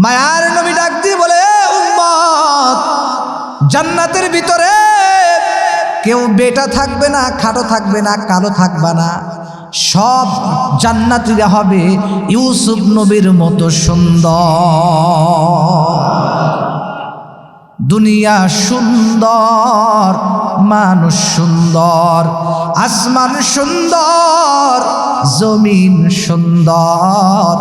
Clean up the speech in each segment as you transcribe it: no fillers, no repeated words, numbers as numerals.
মায়ার নবী ডাক দিয়ে বলে, উম্মত, জান্নাতের ভিতরে কেউ বেটা থাকবে না, খাটো থাকবে না, কালো থাকবে না, সব জান্নাতীরা হবে ইউসুফ নবীর মতো সুন্দর। দুনিয়া সুন্দর, মানুষ সুন্দর, আসমান সুন্দর, জমিন সুন্দর,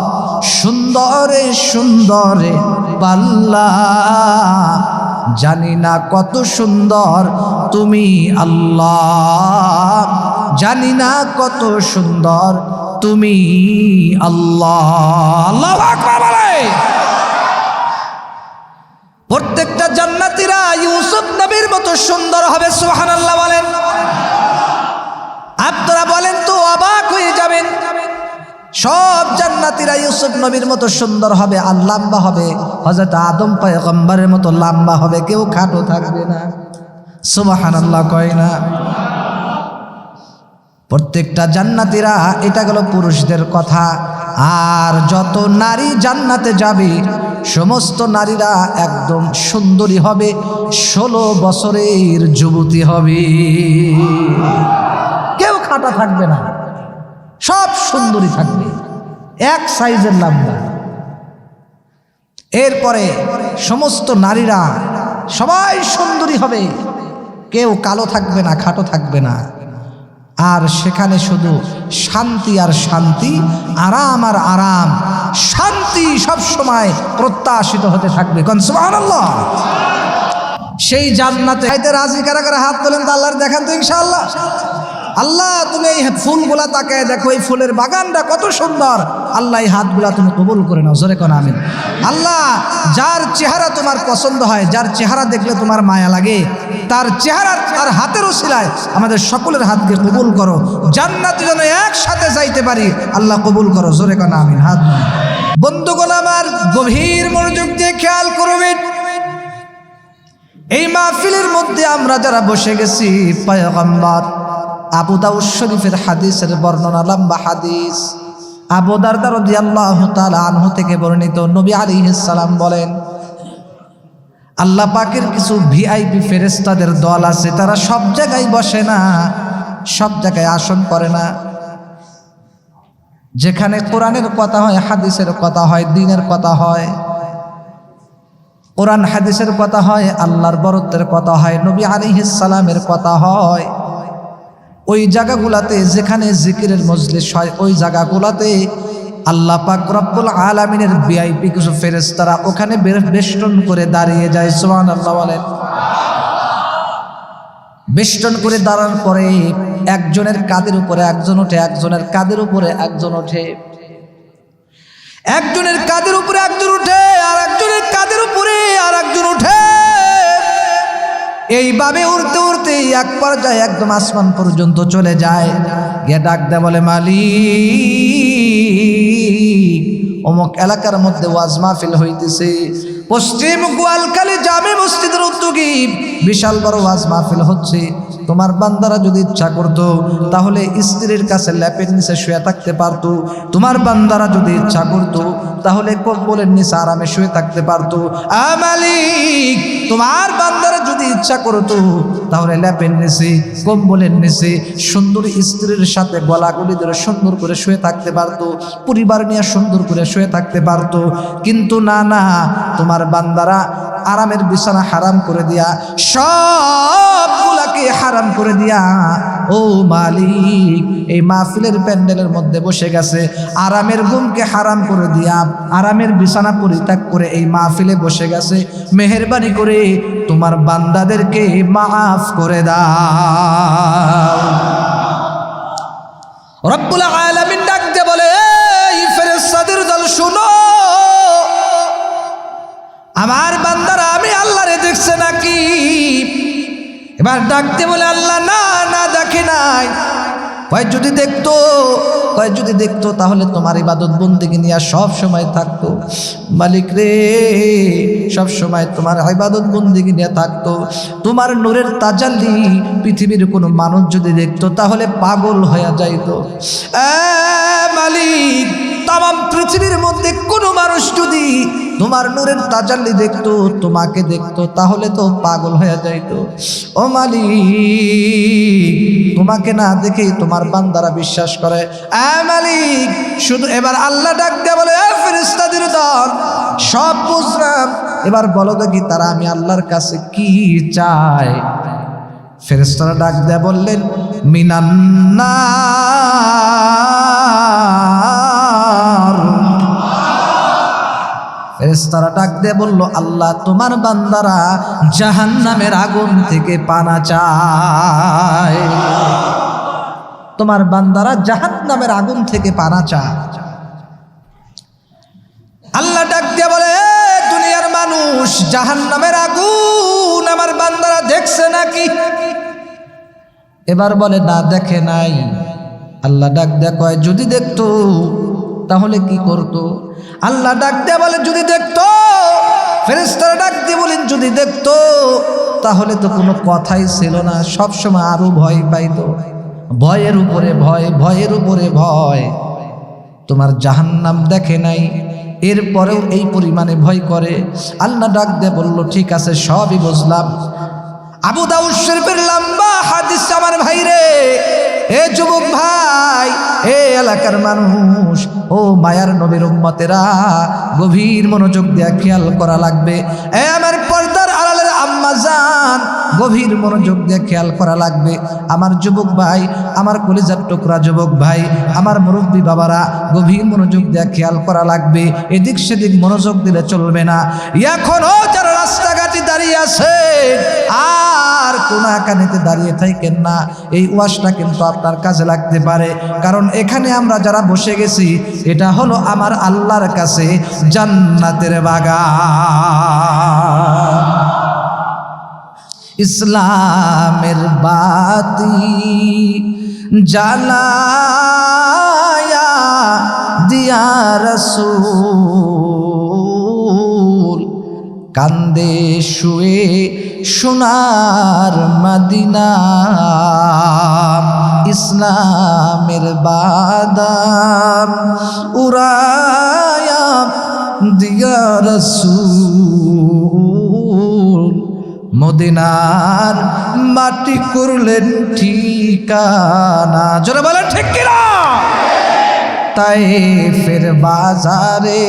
সুন্দরে সুন্দরে পাল্লা। জানি না কত সুন্দর তুমি আল্লাহ, জানি না কত সুন্দর তুমি আল্লাহ। আল্লাহু আকবার বলে। প্রত্যেকটা জান্নাতীরা ইউসুফ নবীর মতো সুন্দর হবে, সুবহানাল্লাহ বলেন। আপনারা বলেন তো অবাক হয়ে যাবেন, সব জান্নাতীরা ইউসুফ নবীর মতো সুন্দর হবে আর লম্বা হবে, হযরত আদম পয়গম্বরের মতো লম্বা হবে, কেউ খাটো থাকবে না। সুবহানাল্লাহ কয় না? প্রত্যেকটা জান্নাতীরা, এটা গেল পুরুষদের কথা। আর যত নারী জান্নাতে যাবে সমস্ত নারীরা একদম সুন্দরী হবে, 16 বছরের যুবতী হবে, কেউ খাটা থাকবে না, সব সুন্দরী থাকবে, এক সাইজের লম্বা। এরপরে সমস্ত নারীরা সবাই সুন্দরী হবে, কেউ কালো থাকবে না, খাটো থাকবে না। আর সেখানে শুধু শান্তি আর শান্তি, আরাম আর আরাম, শান্তি সব সময় প্রত্যাশিত হতে থাকবে। কোন সুবহানাল্লাহ। সেই জান্নাতে যাইতে রাজি কারা কারা হাত তোলেন তো আল্লাহর দেখান তো ইনশাআল্লাহ। আল্লাহ, তুমি এই ফুলগুলা তাকায় দেখো, এই ফুলের বাগানটা কত সুন্দর। আল্লাহ, এই হাতগুলা তুমি কবুল করে নাও, জোরে কোন আমিন। আল্লাহ, যার চেহারা তোমার পছন্দ হয়, যার চেহারা দেখলে তোমার মায়া লাগে, তার চেহারা তার হাতের ওসিলায় আমাদের সকলের হাতকে কবুল করো, জান্নাতে যেন একসাথে যাইতে পারি। আল্লাহ কবুল করো, জোরে কোন আমিন। হাত বন্ধুগণ আমার গভীর মনোযোগ দিয়ে খেয়াল করবেন, এই মাহফিলের মধ্যে আমরা যারা বসে গেছি, পয়গম্বর আবু দাউদ শরীফের হাদিসের বর্ণনা, লম্বা হাদিস, আবু দারদা রাদিয়াল্লাহু তাআলা আনহু থেকে বর্ণিত, নবী আলাইহিস সালাম বলেন, আল্লাহ পাকের কিছু ভিআইপি ফেরেশতাদের দল আছে, তারা সব জায়গায় বসে না, সব জায়গায় আসন করে না। যেখানে কোরআনের কথা হয়, হাদিসের কথা হয়, দ্বীনের কথা হয়, কোরআন হাদিসের কথা হয়, আল্লাহর বরত্বের কথা হয়, নবী আলাইহিস সালামের কথা হয়, ওই জায়গাগুলাতে যেখানে জিকিরের মজলিস হয়, ওই জায়গাগুলাতে আল্লাহ পাক রব্বুল আলামিনের ভিআইপি কিছু ফেরেশতারা ওখানে বেষ্টন করে দাঁড়িয়ে যায়। সুবহানাল্লাহ বলেন। বেষ্টন করে দাঁড়ানোর পরে একজনের কাঁধের উপরে একজন ওঠে, একজনের কাঁধের উপরে একজন ওঠে, একজনের কাঁধের উপরে একজন উঠে, আর একজনের কাঁধের উপরে আর একজন উঠে। এইভাবে উড়তে উড়তে এক পর্যায়ে একদম আসমান পর্যন্ত চলে যায়, গিয়ে ডাক দেয়, বলে, মালিক, অমুক এলাকার মধ্যে ওয়াজ মাহফিল হইতেছে, পশ্চিম গোয়ালখালী জামে মসজিদের উদ্যোগী বিশাল বড় ওয়াজ মাহফিল হচ্ছে। তোমার বান্দারা যদি ইচ্ছা করতো তাহলে স্ত্রীর কাছে ল্যাপের নিচে শুয়ে থাকতে পারতো, তোমার বান্দারা যদি ইচ্ছা করতো তাহলে কম্বলের নিচে আরামে শুয়ে থাকতে পারতো। মালিক, তোমার বান্দারা যদি ইচ্ছা করতো তাহলে ল্যাপের নিচে, কম্বলের নিচে সুন্দর স্ত্রীর সাথে গলাগলি ধরে সুন্দর করে শুয়ে থাকতে পারতো, পরিবার নিয়ে সুন্দর করে শুয়ে থাকতে পারতো। কিন্তু না না, তোমার বান্দারা আরামের বিছানা হারাম করে দিয়া, সবগুলাকে হারাম করে দিয়া, ও মালিক, এই মাহফিলের প্যান্ডেলের মধ্যে বসে গেছে, আরামের ঘুমকে হারাম করে দিয়া, আরামের বিছানা পরিত্যাগ করে এই মাহফিলে বসে গেছে। মেহেরবানি করে তোমার বান্দাদেরকে মাফ করে দাও। রব্বুল আলামিন ডাক দিয়ে বলে, এই ফেরেশতাদের দল শুনো, আমার বান্দারা আমি আল্লাহরে দেখছে নাকি? এবার ডাকতে বলে, আল্লাহ না না, দেখে নাই। কয় যদি দেখতো, কয় যদি দেখতো তাহলে তোমার ইবাদত বন্দেগী নিয়ে সব সময় থাকতো। মালিক রে, সব সময় তোমার ইবাদত বন্দেগী নিয়ে থাকতো। তোমার নূরের তাজাল্লি পৃথিবীর কোনো মানুষ যদি দেখতো তাহলে পাগল হয়ে যাইতো। মালিক, তাম পৃথিবীর মধ্যে কোনো মানুষ যদি তোমার নূরের তাজাল্লি দেখতো, তোমাকে দেখতো, তাহলে তো পাগল হয়ে যাইতো। ও মালিক, তোমাকে না দেখেই তোমার বান্দারা বিশ্বাস করে। মালিক, শুধু এবার আল্লাহ ডাক দিয়ে বলে, ফেরেশতাদের দল সব বুঝলাম, এবার বলো দেখি তারা আমি আল্লাহর কাছে কি চায়। ফেরেশতারা ডাক দিয়ে বললেন, মিনান্নার। ফেরেশতারা ডাক দিয়ে বলল, আল্লাহ তোমার বান্দারা জাহান্নামের আগুন থেকে পানা চায়। তোমার বান্দারা জাহান্নামের আগুন থেকে পানা চায়। আল্লাহ ডাক দিয়ে বলে, দুনিয়ার মানুষ, জাহান্নামের আগুন আমার বান্দারা দেখছে নাকি? এবার বলে, না দেখে নাই। আল্লাহ ডাক দিয়ে কয়, যদি দেখতো তাহলে কি করতো? আল্লাহ ডাক দিয়ে বলে, যদি দেখতো। ফেরেশতারা ডাক দিয়ে বলেন, যদি দেখতো তাহলে তো কোনো কথাই ছিল না, সবসময় আরো ভয় পাইতো। ভয়ের উপরে ভয়, ভয়ের উপরে ভয়। তোমার জাহান্নাম দেখে নাই, এরপরেও এই পরিমাণে ভয় করে। আল্লাহ ডাক দিয়ে বলল, ঠিক আছে, সবই বুঝলাম। আবু দাউদ শরীফের লম্বা হাদিস আমার ভাই রে, এ যুবক ভাই, এ এলাকার মানুষ, ও মায়ার নবীর উম্মতেরা, গভীর মনোযোগ দিয়ে খেয়াল করা লাগবে। এ আমার পর্দার আড়ালের আম্মা জান, গভীর মনোযোগ দিয়ে খেয়াল করা লাগবে। আমার যুবক ভাই, আমার কলিজার টুকরা যুবক ভাই, আমার মুরব্বী বাবারা, গভীর মনোযোগ দিয়ে খেয়াল করা লাগবে। এদিক সেদিক মনোযোগ দিলে চলবে না। এখনো যারা রাস্তাঘাটে দাঁড়িয়ে আছে আর কোনাকানিতে দাঁড়িয়ে থাকেন না, এই ওয়াজটা কিন্তু আপনার কাজে লাগতে পারে। কারণ এখানে আমরা যারা বসে গেছি, এটা হলো আমার আল্লাহর কাছে জান্নাতের বাগান। ইসলামের বাতি জ্বালায়া দিয়া রাসূল, কান্দে শুয়ে সোনার মদিনা। ইসলামের বাদাম উড়ায়া দিয়া রাসূল, মদিনার মাটি করলেন ঠিকানা। জোরে বলেন ঠিক কিনা? তায়েফের বাজারে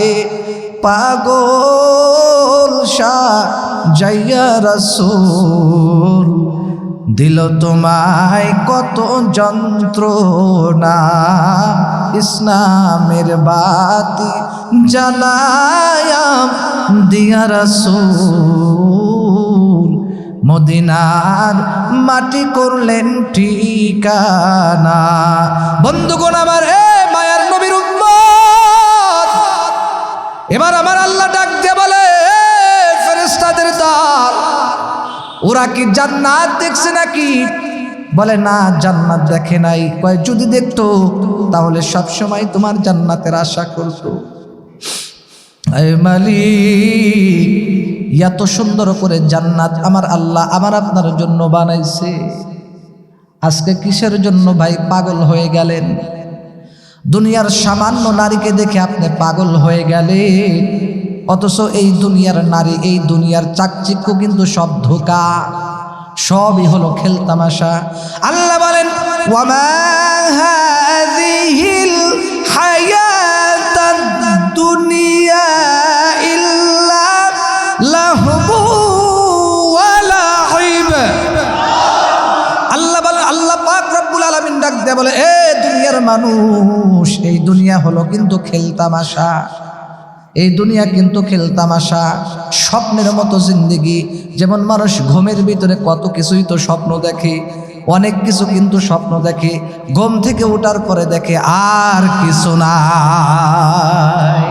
পাগল সাজাইয়া রাসূল, দিল তোমায় কত যন্ত্রণা। ইসলামের বাতি জ্বালায়া দিয়া রাসূল, মদিনার মাটি করলেন ঠিকানা। বন্ধুগণ আমার, এ মায়ার নবীর উম্মত, এবার আমার আল্লাহ ডাক দিয়ে বলে, ফেরেশতাদের দল, ওরা কি জান্নাত দেখছে নাকি? বলে, না, জান্নাত দেখে নাই। কয়, যদি দেখতো তাহলে সব সময় তোমার জান্নাতের আশা করতো। আয় মালিক, এত সুন্দর করে জান্নাত আমার আল্লাহ আমার আপনার জন্য বানাইছে, আজকে কিসের জন্য ভাই পাগল হয়ে গেলেন? দুনিয়ার সামান্য নারীকে দেখে আপনি পাগল হয়ে গেলেন, অথচ এই দুনিয়ার নারী, এই দুনিয়ার চাকচিক্য কিন্তু সব ধোঁকা, সবই হলো খেলতামাশা। আল্লাহ বলেন, ওয়ামা হাযিহিল হায়াতাদ দুনিয়া ইল্লা লাহবু ওয়া লাইব। আল্লাহ বলেন, আল্লাহ পাক রব্বুল আলামিন ডাক দিয়ে বলে, এ দুনিয়ার মানুষ, এই দুনিয়া হলো কিন্তু খেলতামাশা। এই দুনিয়া কিন্তু খেলতামাশা, স্বপ্নের মতো জিন্দেগি। যেমন মানুষ ঘুমের ভিতরে কত কিছুই তো স্বপ্ন দেখে, অনেক কিছু কিন্তু স্বপ্ন দেখে, ঘুম থেকে ওঠার পরে দেখে আর কিছু নাই।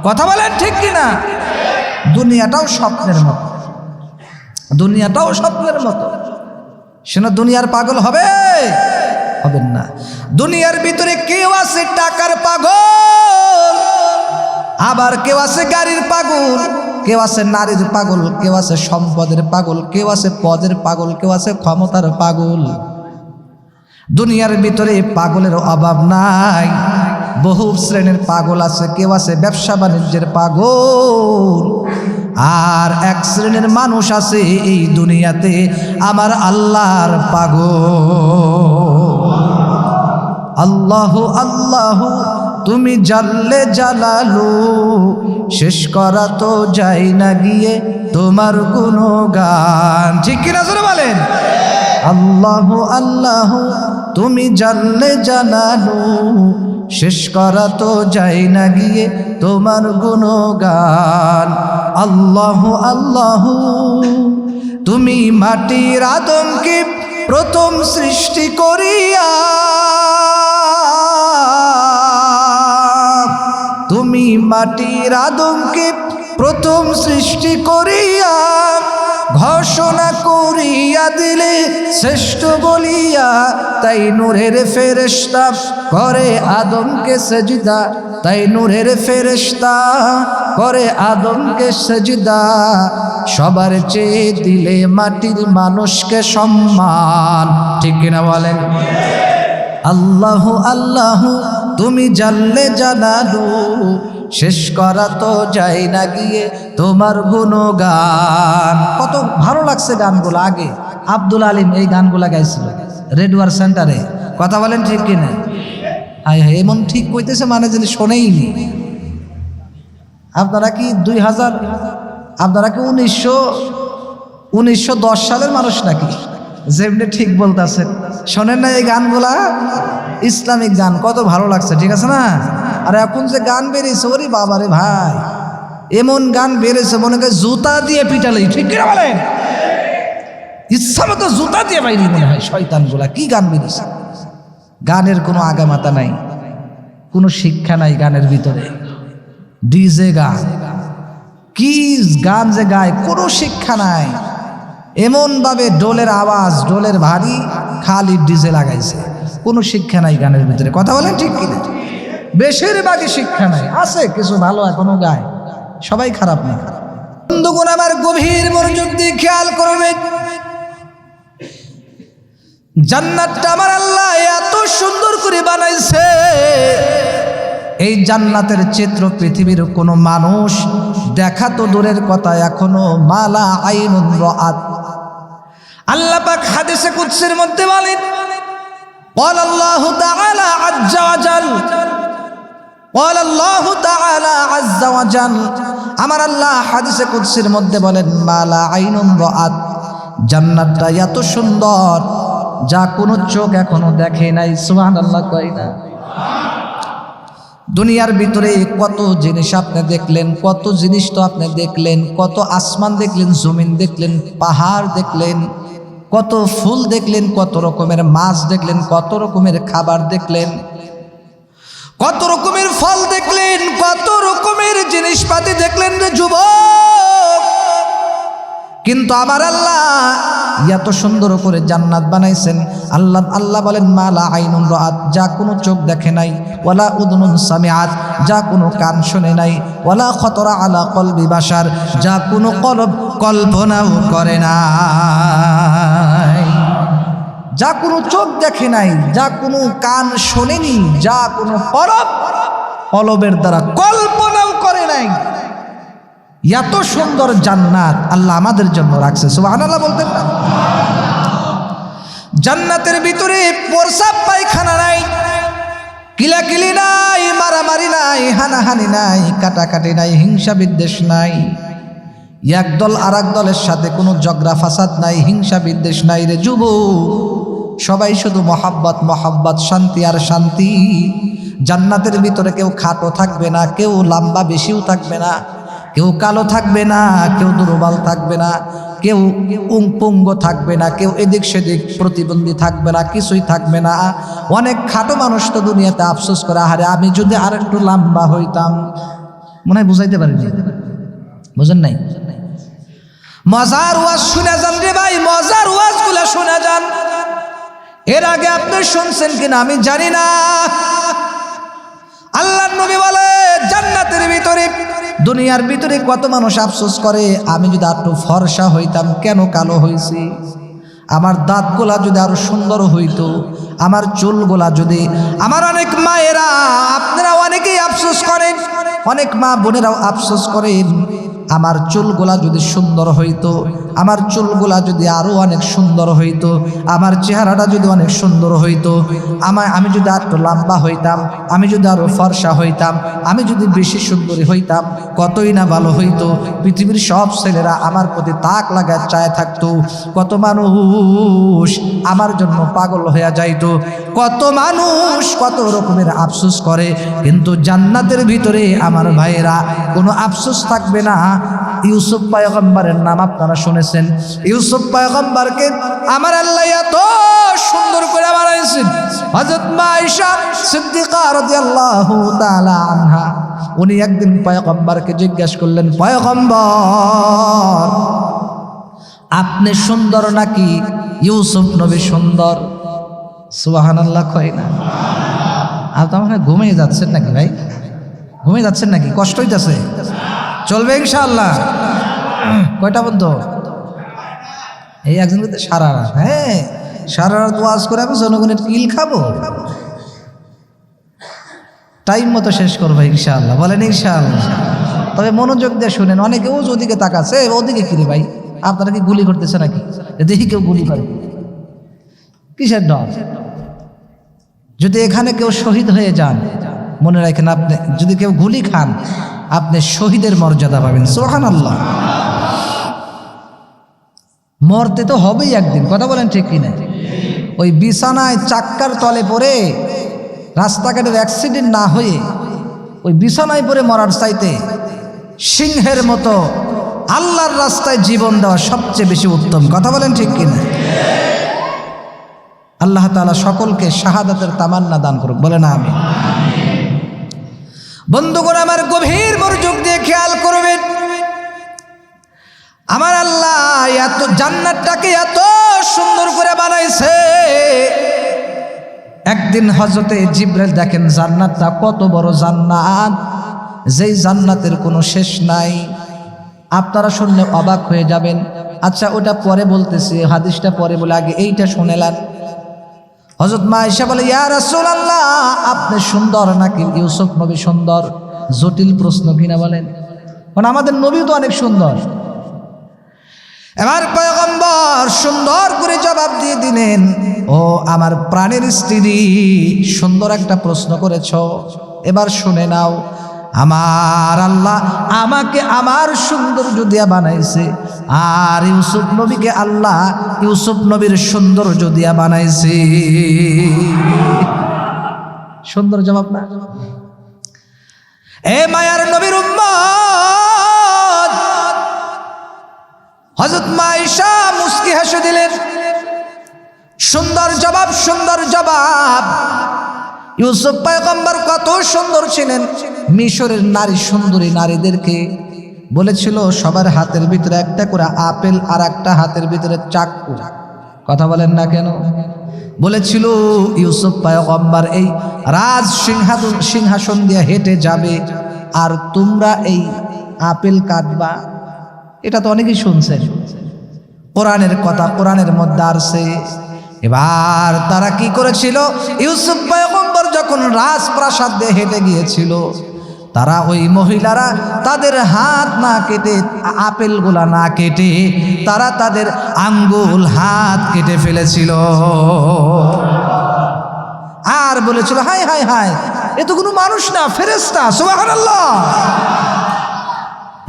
কথা বলেন ঠিক কিনা? দুনিয়াটাও স্বপ্নের মতো, দুনিয়াটাও স্বপ্নের মতো। সেটা দুনিয়ার পাগল হবে? হবেন না। দুনিয়ার ভিতরে কেউ আছে টাকার পাগল, আবার কেউ আছে গাড়ির পাগল, কেউ আছে নারীর পাগল, কেউ আছে সম্পদের পাগল, কেউ আছে পদের পাগল, কেউ আছে ক্ষমতার পাগল। দুনিয়ার ভিতরে পাগলের অভাব নাই, বহু শ্রেণীর পাগল আছে, কেউ আছে ব্যবসা বাণিজ্যের পাগল, আর এক শ্রেণীর মানুষ আছে এই দুনিয়াতে আমার আল্লাহর পাগল। আল্লাহ আল্লাহ তুমি জাল্লে জালালু, শেষ করা তো যায় না গিয়ে তোমার গুণগান। ঠিক কিনা জোরে বলেন। আল্লাহ আল্লাহ তুমি জাল্লে জালালু, শেষ করা তো যায় না গিয়ে তোমার গুণগান। আল্লাহ আল্লাহ তুমি মাটির আদমকে প্রথম সৃষ্টি করিয়া, তুমি মাটির আদমকে প্রথম সৃষ্টি করিয়া ঘোষণা করিয়া দিলে শ্রেষ্ঠ বলিয়া, তাই নূরের ফেরেশতা করে আদমকে সেজদা, তাই নূরের ফেরেশতা করে আদমকে সেজদা, সবার চেয়ে দিলে মাটির মানুষকে সম্মান। ঠিক কিনা বলেন। আল্লাহ আল্লাহ তুমি জাল্লে জালালু, শেষ করা তো যায় না গিয়ে তোমার গুণগান। কত ভালো লাগছে গানগুলো। আগে আব্দুল আলিম এই গানগুলা গাইছিল রেডওয়ার সেন্টারে। কথা বলেন ঠিক কিনা? হায় হায়, এমন ঠিক কইতেছে মানে যিনি শোনেইনি। আপনারা কি 2000, আপনারা কি 1910 সালের মানুষ নাকি? যেমনি ঠিক বলতেছেন, শোনেন না এই গানগুলা? ইসলামিক গান কত ভালো লাগছে, ঠিক আছে না? আর এখন যে গান বেরিয়েছে, ওরে বাবারে ভাই, এমন গান বেরিয়েছে মনে করে জুতা দিয়ে পিটালেই। ঠিক কিনা বলেন? ইচ্ছা মতো জুতা দিয়ে বাইরে মনে হয় শয়তানগুলা। কি গান বেরিয়েছে! গানের কোনো আগামাতা নাই, কোনো শিক্ষা নাই গানের ভিতরে। ডিজে গান, কি গান যে গায়, কোনো শিক্ষা নাই। এমন ভাবে ডোলের আওয়াজ, ডোলের ভারী, খালি ডিজে লাগাইছে, কোনো শিক্ষা নাই গানের ভিতরে। কথা বলেন ঠিক কিনা? বেশিরভাগই শিক্ষা নাই। আছে কিছু ভালো এখনো গায়, সবাই খারাপ না। বন্ধুগণ আমার গভীর মনোযোগ দিয়ে খেয়াল করবেন, জান্নাতটা আমার আল্লাহ এত সুন্দর করে বানাইছে, এই জান্নাতের চিত্র পৃথিবীর কোনো মানুষ দেখা তো দূরের কথা, এখনো মালা আইনুন রাআত। আল্লাহ পাক হাদিসে কুদসির মধ্যে বলেন, قال الله تعالى عز وجل قال الله تعالى عز وجل আমার আল্লাহ হাদিসে কুদসির মধ্যে বলেন, মালা আইনুন রাআত, জান্নাতটা এত সুন্দর যা কোনো চোখ এখনো দেখে নাই। সুবহানাল্লাহ কই না? দুনিয়ার ভিতরে কত জিনিস আপনি দেখলেন, কত জিনিস তো আপনি দেখলেন, কত আসমান দেখলেন, জমিন দেখলেন, পাহাড় দেখলেন, কত ফুল দেখলেন, কত রকমের মাছ দেখলেন, কত রকমের খাবার দেখলেন, কত রকমের ফল দেখলেন, কত রকমের জিনিসপাতি দেখলেন রে যুবক। কিন্তু আমার আল্লাহ এত সুন্দর করে জান্নাত বানাইছেন। আল্লাহ বলেন, মালা আইনুন রাআত, যা কোনো চোখ দেখে নাই, ওয়ালা উদুনুন সামিআত, যা কোনো কান শোনে নাই, ওয়ালা খতরা আলা কলবি বাশার, যা কোনো কলব কল্পনাও করে নাই। যা কোনো চোখ দেখে নাই, যা কোনো কান শোনেনি, যা কোনো কলবের দ্বারা কল্পনাও করে নাই, এত সুন্দর জান্নাত আল্লাহ আমাদের জন্য রাখছে। সুবহানাল্লাহ বলতেন না? জান্নাতের ভিতরে প্রস্রাব পায়খানা নাই, কিলাকিলি নাই, মারামারি নাই, হানাহানি নাই, কাটাকাটি নাই, হিংসা বিদ্বেষ নাই, একদল আর এক দলের সাথে কোনো ঝগড়া ফাসাদ নাই, হিংসা বিদ্বেষ নাই রে যুবক। সবাই শুধু মহাব্বত মহাব্বত, শান্তি আর শান্তি। জান্নাতের ভিতরে কেউ খাটো থাকবে না, কেউ লম্বা বেশিও থাকবে না, কেউ কালো থাকবে না, কেউ দুর্বল থাকবে না, কেউ পুঙ্গ থাকবে না, কেউ এদিক সেদিক প্রতিবন্ধী থাকবে না, কিছুই থাকবে না। অনেক খাটো মানুষ তো দুনিয়াতে আফসোস করে, আরে আমি যদি আর একটু লম্বা হইতাম। মনে হয় বুঝাইতে পারিনি, বুঝেন নাই? মজার ওয়াজ শুনে যান রে ভাই, মজার ওয়াজগুলো শুনে যান। এর আগে আপনি শুনছেন কিনা আমি জানি না। আল্লাহর নবী বলে, জান্নাতের ভিতরে, দুনিয়ার ভিতরে কত মানুষ আফসোস করে, আমি যদি একটু ফর্সা হইতাম, কেন কালো হইছি, আমার দাঁতগুলা যদি আরো সুন্দর হইতো, আমার চুলগুলা যদি, আমার অনেক মায়েরা, আপনারা অনেকেই আফসোস করেন, অনেক মা বোনেরাও আফসোস করেন, আমার চুলগুলা যদি সুন্দর হইতো, আমার চুলগুলা যদি আরো অনেক সুন্দর হইতো, আমার চেহারাটা যদি অনেক সুন্দর হইতো, আমি যদি আরো লম্বা হইতাম, আমি যদি আরো ফর্সা হইতাম, আমি যদি বেশি সুন্দরী হইতাম, কতই না ভালো হইতো। পৃথিবীর সব ছেলেরা আমার প্রতি তাক লাগায় চায় থাকতো, কত মানুষ আমার জন্য পাগল হইয়া যাইতো, কত মানুষ কত রকমের আফসোস করে, কিন্তু জান্নাতের ভিতরে আমার ভাইয়েরা কোনো আফসোস থাকবে না। ইউসুফ পয়গম্বরের নাম আপনারা শুনেছেন, ইউসুফ পয়গম্বরকে আমার আল্লাহ এত সুন্দর করে বানাইছেন। হযরত মা আয়েশা সিদ্দিকা রাদিয়াল্লাহু তাআলা আনহা, উনি একদিন পয়গম্বরকে জিজ্ঞাসা করলেন, পয়গম্বর আপনি সুন্দর নাকি ইউসুফ নবী সুন্দর? সুবহানাল্লাহ কয় না? আপনারা ঘুমিয়ে যাচ্ছেন নাকি ভাই? ঘুমিয়ে যাচ্ছেন নাকি? কষ্ট হইতেছে? চলবে ইনশাআল্লাহ। কয়টা বন্ধ? এই একজন সারা রাত, হ্যাঁ সারা রাত ওয়াজ করে আমি জনগণের কিল খাবো, টাইম মতো শেষ করবো ইনশাআল্লাহ। বলেন ইনশাআল্লাহ। তবে মনোযোগ দিয়ে শুনেন, অনেকে ওদিকে তাকাচ্ছে, ওদিকে কিরে ভাই আপনারা কি গুলি করতেছে নাকি? দেখি কেউ গুলি করে, কিসের ডর? যদি এখানে কেউ শহীদ হয়ে যান, মনে রাখেন আপনি যদি কেউ গুলি খান, আপনি শহীদের মর্যাদা পাবেন। সুবহানাল্লাহ। মরতে তো হবেই একদিন, কথা বলেন ঠিক কিনা? ওই বিছানায় চাক্কার তলে পড়ে রাস্তাঘাটের অ্যাক্সিডেন্ট না হয়ে ওই বিছানায় পড়ে মরার চাইতে সিংহের মতো আল্লাহর রাস্তায় জীবন দেওয়া সবচেয়ে বেশি উত্তম। কথা বলেন ঠিক কিনা? আল্লাহ তাআলা সকলকে শাহাদাতের তামান্না দান করুক, বলে না আমি। বন্ধুগণ আমার গভীর মনোযোগ দিয়ে খেয়াল করবেন, আমার আল্লাহ এত জান্নাতটাকে এত সুন্দর করে বানাইছে। একদিন হযরতে জিবরাইল দেখেন জান্নাতটা কত বড় জান্নাত, যেই জান্নাতের কোনো শেষ নাই। আপনারা শুনলে অবাক হয়ে যাবেন। আচ্ছা ওটা পরে বলতেছি, হাদিসটা পরে বলে আগে এইটা শুনেলেন। হযরত মা আয়েশা বলে, ইয়া রাসূলুল্লাহ আপনি সুন্দর নাকি ইউসুফ নবী সুন্দর? জটিল প্রশ্ন কিনা বলেন? কারণ আমাদের নবী তো অনেক সুন্দর। এবার পয়গম্বর সুন্দর করে জবাব দিয়ে দিলেন, ও আমার প্রাণের স্ত্রী, সুন্দর একটা প্রশ্ন করেছ, এবার শুনে নাও। আমার আল্লাহ আমাকে আমার সৌন্দর্য দিয়া বানাইছে, আর ইউসুফ নবীকে আল্লাহ ইউসুফ নবীর সৌন্দর্য দিয়া বানাইছে। সুন্দর জবাব না? এ মায়ার নবীর উম্মত, হযরত মা আয়েশা মুস্কি হেসে দিলেন, সুন্দর জবাব, সুন্দর জবাব। ইউসুফ পয়গম্বর কত সুন্দর ছিলেন। মিশরের নারী সুন্দরী নারীদেরকে বলেছিল সবার হাতের ভিতরে একটা করে আপেল আর একটা হাতের ভিতরে চাকু। কথা বলেন না কেন? বলেছিল ইউসুফ পয়গম্বর এই রাজ সিংহাসন দিয়ে হেঁটে যাবে আর তোমরা এই আপেল কাটবা। এটা তো অনেকেই শুনছেন, কোরআনের কথা, কোরআনের মধ্যে আসছে। এবার তারা কি করেছিল? ইউসুফ পয়গম্বর যখন রাজপ্রাসাদ দিয়ে হেঁটে গিয়েছিল, তারা ওই মহিলারা তাদের হাত না কেটে, আপেলগুলা না কেটে তারা তাদের আঙ্গুল হাত কেটে ফেলেছিল আর বলেছিল, হায় হায় হায়, এ তো কোনো মানুষ না, ফেরেশতা। সুবহানাল্লাহ।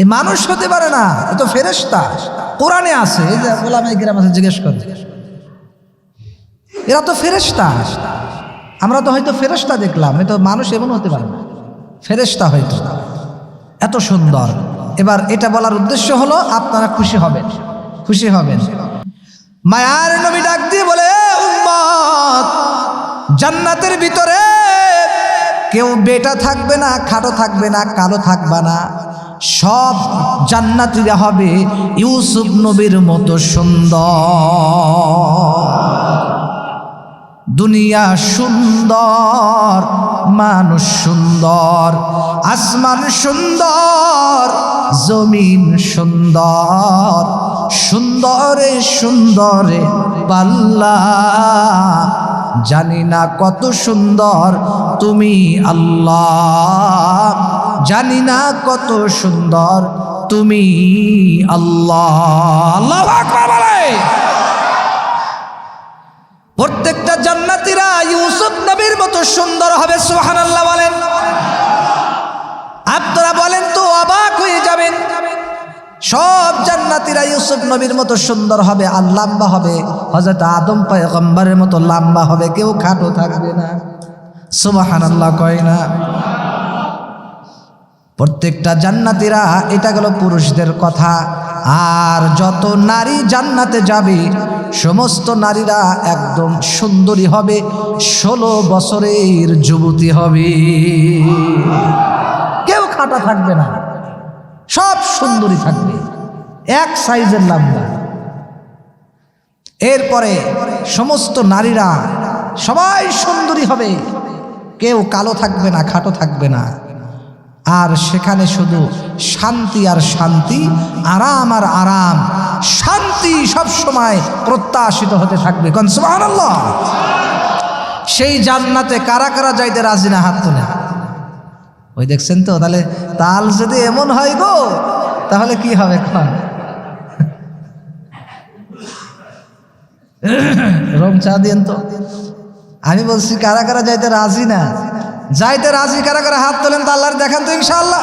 এ মানুষ হতে পারে না, এ তো ফেরেশতা। কোরআনে আছে, এই যে ওলামায়ে কিরাম আছে, জিজ্ঞেস করে, এরা তো ফেরেশতা। আমরা তো হয়তো ফেরেশতা দেখলাম, এ তো মানুষ এমন হতে পারে না, ফেরেশতা হয়তো। এত সুন্দর। এবার এটা বলার উদ্দেশ্য হলো আপনারা খুশি হবেন, খুশি হবেন। মায়ার নবী ডাক দিয়ে বলে, উম্মত, জান্নাতের ভিতরে কেউ বেটা থাকবে না, খাটো থাকবে না, কালো থাকবে না, সব জান্নাতীরা হবে ইউসুফ নবীর মতো সুন্দর। দুনিয়া সুন্দর, মানুষ সুন্দর, আসমান সুন্দর, জমিন সুন্দর, সুন্দরে সুন্দরে পাল্লা জানি না কত সুন্দর তুমি আল্লাহ, জানি না কত সুন্দর তুমি আল্লাহ। আল্লাহু আকবার বলে। প্রত্যেকটা জান্নাতীরা ইউসুফ নবীর মতো সুন্দর হবে, সুবহানাল্লাহ বলেন। আপনারা বলেন তো অবাক হয়ে যাবেন, সব জান্নাতীরা ইউসুফ নবীর মতো সুন্দর হবে আর লম্বা হবে, হযরত আদম পয়গম্বরের মতো লম্বা হবে, কেউ খাটো থাকবে না। সুবহানাল্লাহ কয় না? প্রত্যেকটা জান্নাতীরা, এটা গেল পুরুষদের কথা। আর যত নারী জান্নাতে যাবে সমস্ত নারীরা একদম সুন্দরী হবে, 16 বছরের যুবতী হবে, কেউ খাটো থাকবে না, সব সুন্দরী থাকবে, এক সাইজের লম্বা। এরপরে সমস্ত নারীরা সবাই সুন্দরী হবে, কেউ কালো থাকবে না, খাটো থাকবে না। আর সেখানে শুধু শান্তি আর শান্তি, আরাম আর আরাম, শান্তি সব সময় প্রত্যাশিত হতে থাকবে। কোন সুবহানাল্লাহ। সেই জান্নাতে কারা কারা যাইতে রাজি না? হাত তোলে। ওই দেখছেন তো, তাহলে তাল যদি এমন হয় গো, তাহলে কি হবে? কোন রং চা দিয়েন তো। আমি বলছি কারা কারা যাইতে রাজি না? যাইতে রাজি কারা কারা হাত তোলেন তো, আল্লাহর দেখান তো ইনশাআল্লাহ।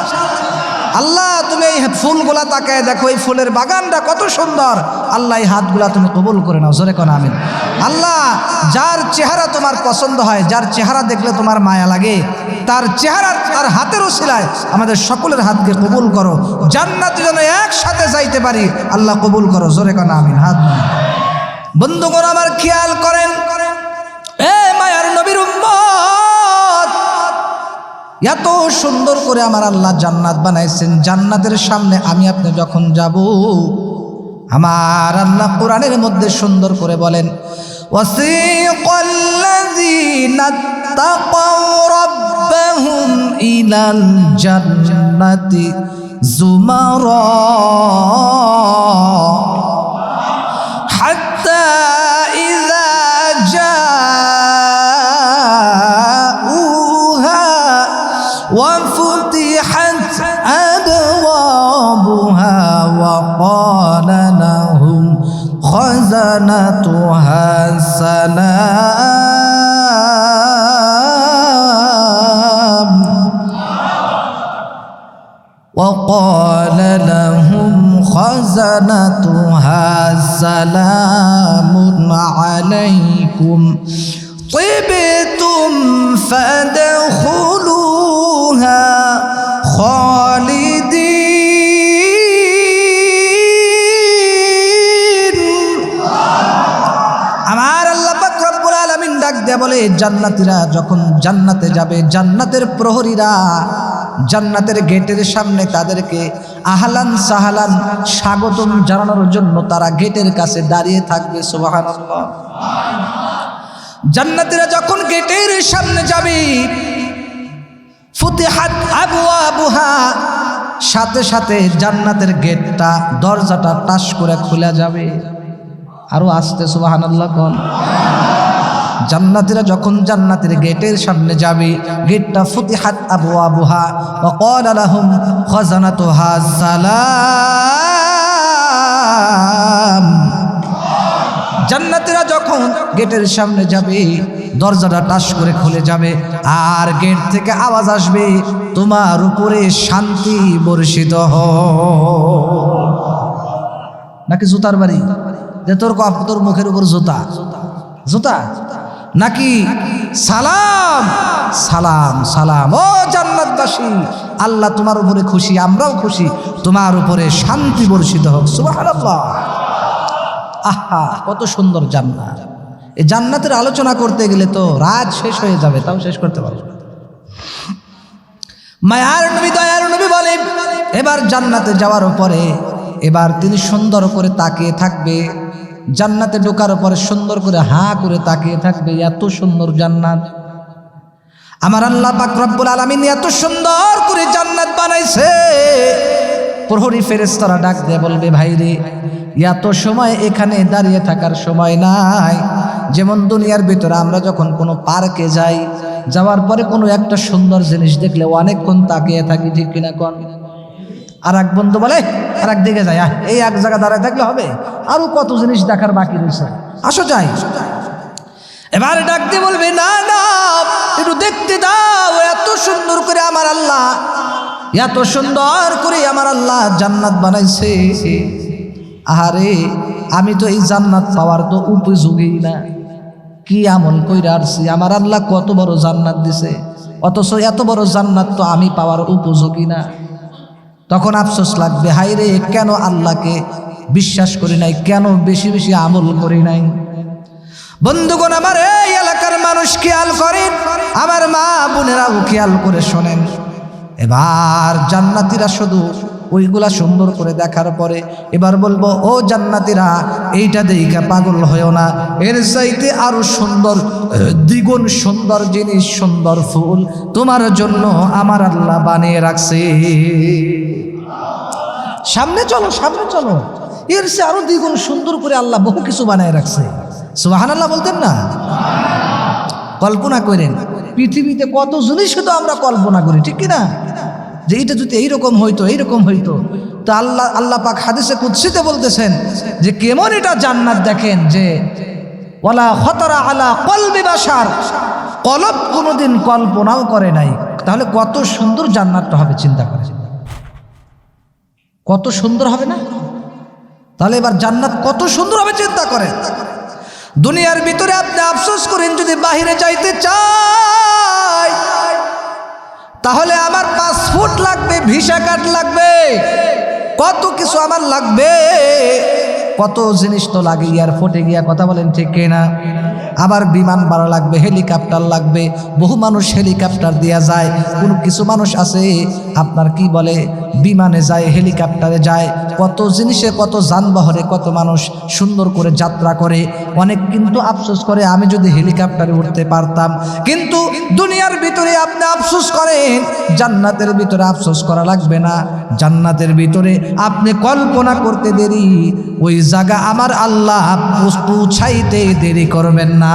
আল্লাহ তুমি এই ফুলগুলা তাকায় দেখো, এই ফুলের বাগানটা কত সুন্দর, আল্লাহ এই হাতগুলা তুমি কবুল করে নাও, জোরে কোন আমিন। আল্লাহ যার চেহারা তোমার পছন্দ হয়, যার চেহারা দেখলে তোমার মায়া লাগে, তার চেহারা তার হাতের ওসিলায় আমাদের সকলের হাতকে কবুল করো, জান্নাতে যেন একসাথে যাইতে পারি, আল্লাহ কবুল করো, জোরে কোন আমিন। হাত বন্ধুগণ আমার খেয়াল করেন, এ মায়ার নবীর উম্মত, এত সুন্দর করে আমার আল্লাহ জান্নাত বানাইছেন। জান্নাতের সামনে আমি আপনি যখন যাব, আমার আল্লাহ কোরআনের মধ্যে সুন্দর করে বলেন, ওয়াসিকাল্লাযীনা তাকাউ রাব্বাহুম ইলাল জান্নাতি যুমারা হাত্তা ইযা জাউহা ওয়া ফুতিহাত আবওয়াবুহা ওয়া ক্বালা লাহুম খাযানাতুহা সালাম وقال لهم خزنتها سلام عليكم طبتم فادخلوها خالدين। আমার আল্লাহ পাক রব্বুল আলামিন ডাক দেয়া বলে, জান্নাতীরা যখন জান্নাতে যাবে, জান্নাতের প্রহরীরা জান্নাতের গেটের সামনে তাদেরকে আহলান সাহালান স্বাগতম জানানোর জন্য তারা গেটের কাছে দাঁড়িয়ে থাকবে। সুবহানাল্লাহ। জান্নাতীরা যখন গেটের সামনে যাবে, ফুতিহাত আবওয়াবুহা, সাথে সাথে জান্নাতের গেটটা, দরজাটা টাস করে খুলে যাবে। আরো আস্তে সুবহানাল্লাহ কোন। জান্নাতীরা যখন জান্নাতের গেটের সামনে যাবে, গেটটা ফুতিহাত আবওয়াবুহা ওয়া ক্বালা লাহুম খাযানাতুহা সালাম। জান্নাতীরা যখন গেটের সামনে যাবে, দরজাটা টাস করে খুলে যাবে, আর গেট থেকে আওয়াজ আসবে, তোমার উপরে শান্তি বর্ষিত হোক। নাকি জুতার বাড়ি, যে তোর মুখের উপর জুতা, জুতা নাকি সালাম সালাম সালাম। ও জান্নাতবাসী, আল্লাহ তোমার উপরে খুশি, আমরাও খুশি, তোমার উপরে শান্তি বর্ষিত হোক। সুবহানাল্লাহ। আহা, কত সুন্দর জান্নাত। এই জান্নাতের আলোচনা করতে গেলে তো রাত শেষ হয়ে যাবে, তাও শেষ করতে পারবো না। মায়ার নবী, দয়ার নবী বলে, এবার জান্নাতে যাওয়ার পরে এবার তিনি সুন্দর করে তাকিয়ে থাকবে, জান্নাতে ঢোকার পরে সুন্দর করে হাঁ করে তাকিয়ে থাকবে। এত সুন্দর জান্নাত আমার আল্লাহ পাক রব্বুল আলামিন এত সুন্দর করে জান্নাত বানাইছে। প্রহরী ফেরেশতারা ডাক দিয়ে বলবে, ভাই রে, এত সময় এখানে দাঁড়িয়ে থাকার সময় নাই, যেমন দুনিয়ার ভিতরে আমরা যখন কোনো পার্কে যাই, যাওয়ার পরে কোনো একটা সুন্দর জিনিস দেখলে অনেকক্ষণ তাকিয়ে থাকি, ঠিক কিনা কোন? আর এক বন্ধু বলে আর এক দিকে যায়, এই এক জায়গা দাঁড়ায় থাকলে হবে, আরো কত জিনিস দেখার বাকি রয়েছে, আসো যাই। এবার ডাক দিয়ে বলবে না না, একটু দেখতে দাও, এত সুন্দর করে আমার আল্লাহ, এত সুন্দর করে আমার আল্লাহ জান্নাত বানাইছে। আহারে, আমি তো এই জান্নাত পাওয়ার তো উপযোগী না, কি আমল কইরা আসছি, আমার আল্লাহ কত বড় জান্নাত দিছে, অথচ এত বড় জান্নাত তো আমি পাওয়ার উপযোগী না। তখন আফসোস লাগবে, হায় রে, কেন আল্লাহকে বিশ্বাস করি নাই, কেন বেশি বেশি আমল করি নাই। বন্ধুগণ আমার, এই এলাকার মানুষ খেয়াল করেন, আমার মা বোনেরাও খেয়াল করে শোনেন। এবার জান্নাতীরা শুধু ওইগুলা সুন্দর করে দেখার পরে এবার বলবো, ও জান্নাতীরা, এইটা দেখে পাগল হয়েও না, এর চাইতে আরো সুন্দর, দ্বিগুণ সুন্দর জিনিস, সুন্দর ফুল তোমার জন্য আমার আল্লাহ বানিয়ে রাখছে। সামনে চলো, সামনে চলো, এর চেয়ে আরো দ্বিগুণ সুন্দর করে আল্লাহ বহু কিছু বানিয়ে রাখছে। সুবহানাল্লাহ বলতেন না? কল্পনা করেন, পৃথিবীতে কত জিনিস তো আমরা কল্পনা করি, ঠিক কিনা, যে এটা যদি এইরকম হইতো, এইরকম হইতো। তো আল্লাহ পাক হাদিসে কুদসিতে বলতেছেন যে কেমন এটা জান্নাত দেখেন, যে ওয়ালা খতরা আলা কলবি বাশার, কলব কোনোদিন কল্পনাও করে নাই। তাহলে কত সুন্দর জান্নাতটা হবে, চিন্তা করে, কত সুন্দর হবে না? তাহলে এবার জান্নাত কত সুন্দর হবে চিন্তা করেন। দুনিয়ার ভিতরে আপনি আফসোস করেন, যদি বাহিরে যাইতে চাই তাহলে আমার পাসপোর্ট লাগবে, ভিসা কার্ড লাগবে, কত কিছু আমার লাগবে, কত জিনিস তো লাগে, এয়ারপোর্টে গিয়া, কথা বলেন ঠিক কিনা? আবার বিমান ভাড়া লাগবে, হেলিকপ্টার লাগবে, বহু মানুষ হেলিকপ্টার দেয়া যায়, কোনো কিছু মানুষ আছে আপনার কি বলে বিমানে যায়, হেলিকপ্টারে যায়, কত জিনিসে, কত যানবাহনে কত মানুষ সুন্দর করে যাত্রা করে। অনেক কিন্তু আফসোস করে, আমি যদি হেলিকপ্টারে উঠতে পারতাম। কিন্তু দুনিয়ার ভিতরে আপনি আফসোস করেন, জান্নাতের ভিতরে আফসোস করা লাগবে না। জান্নাতের ভিতরে আপনি কল্পনা করতে দেরি, ওই জায়গা আমার আল্লাহ পৌঁছাইতে দেরি করবেন না।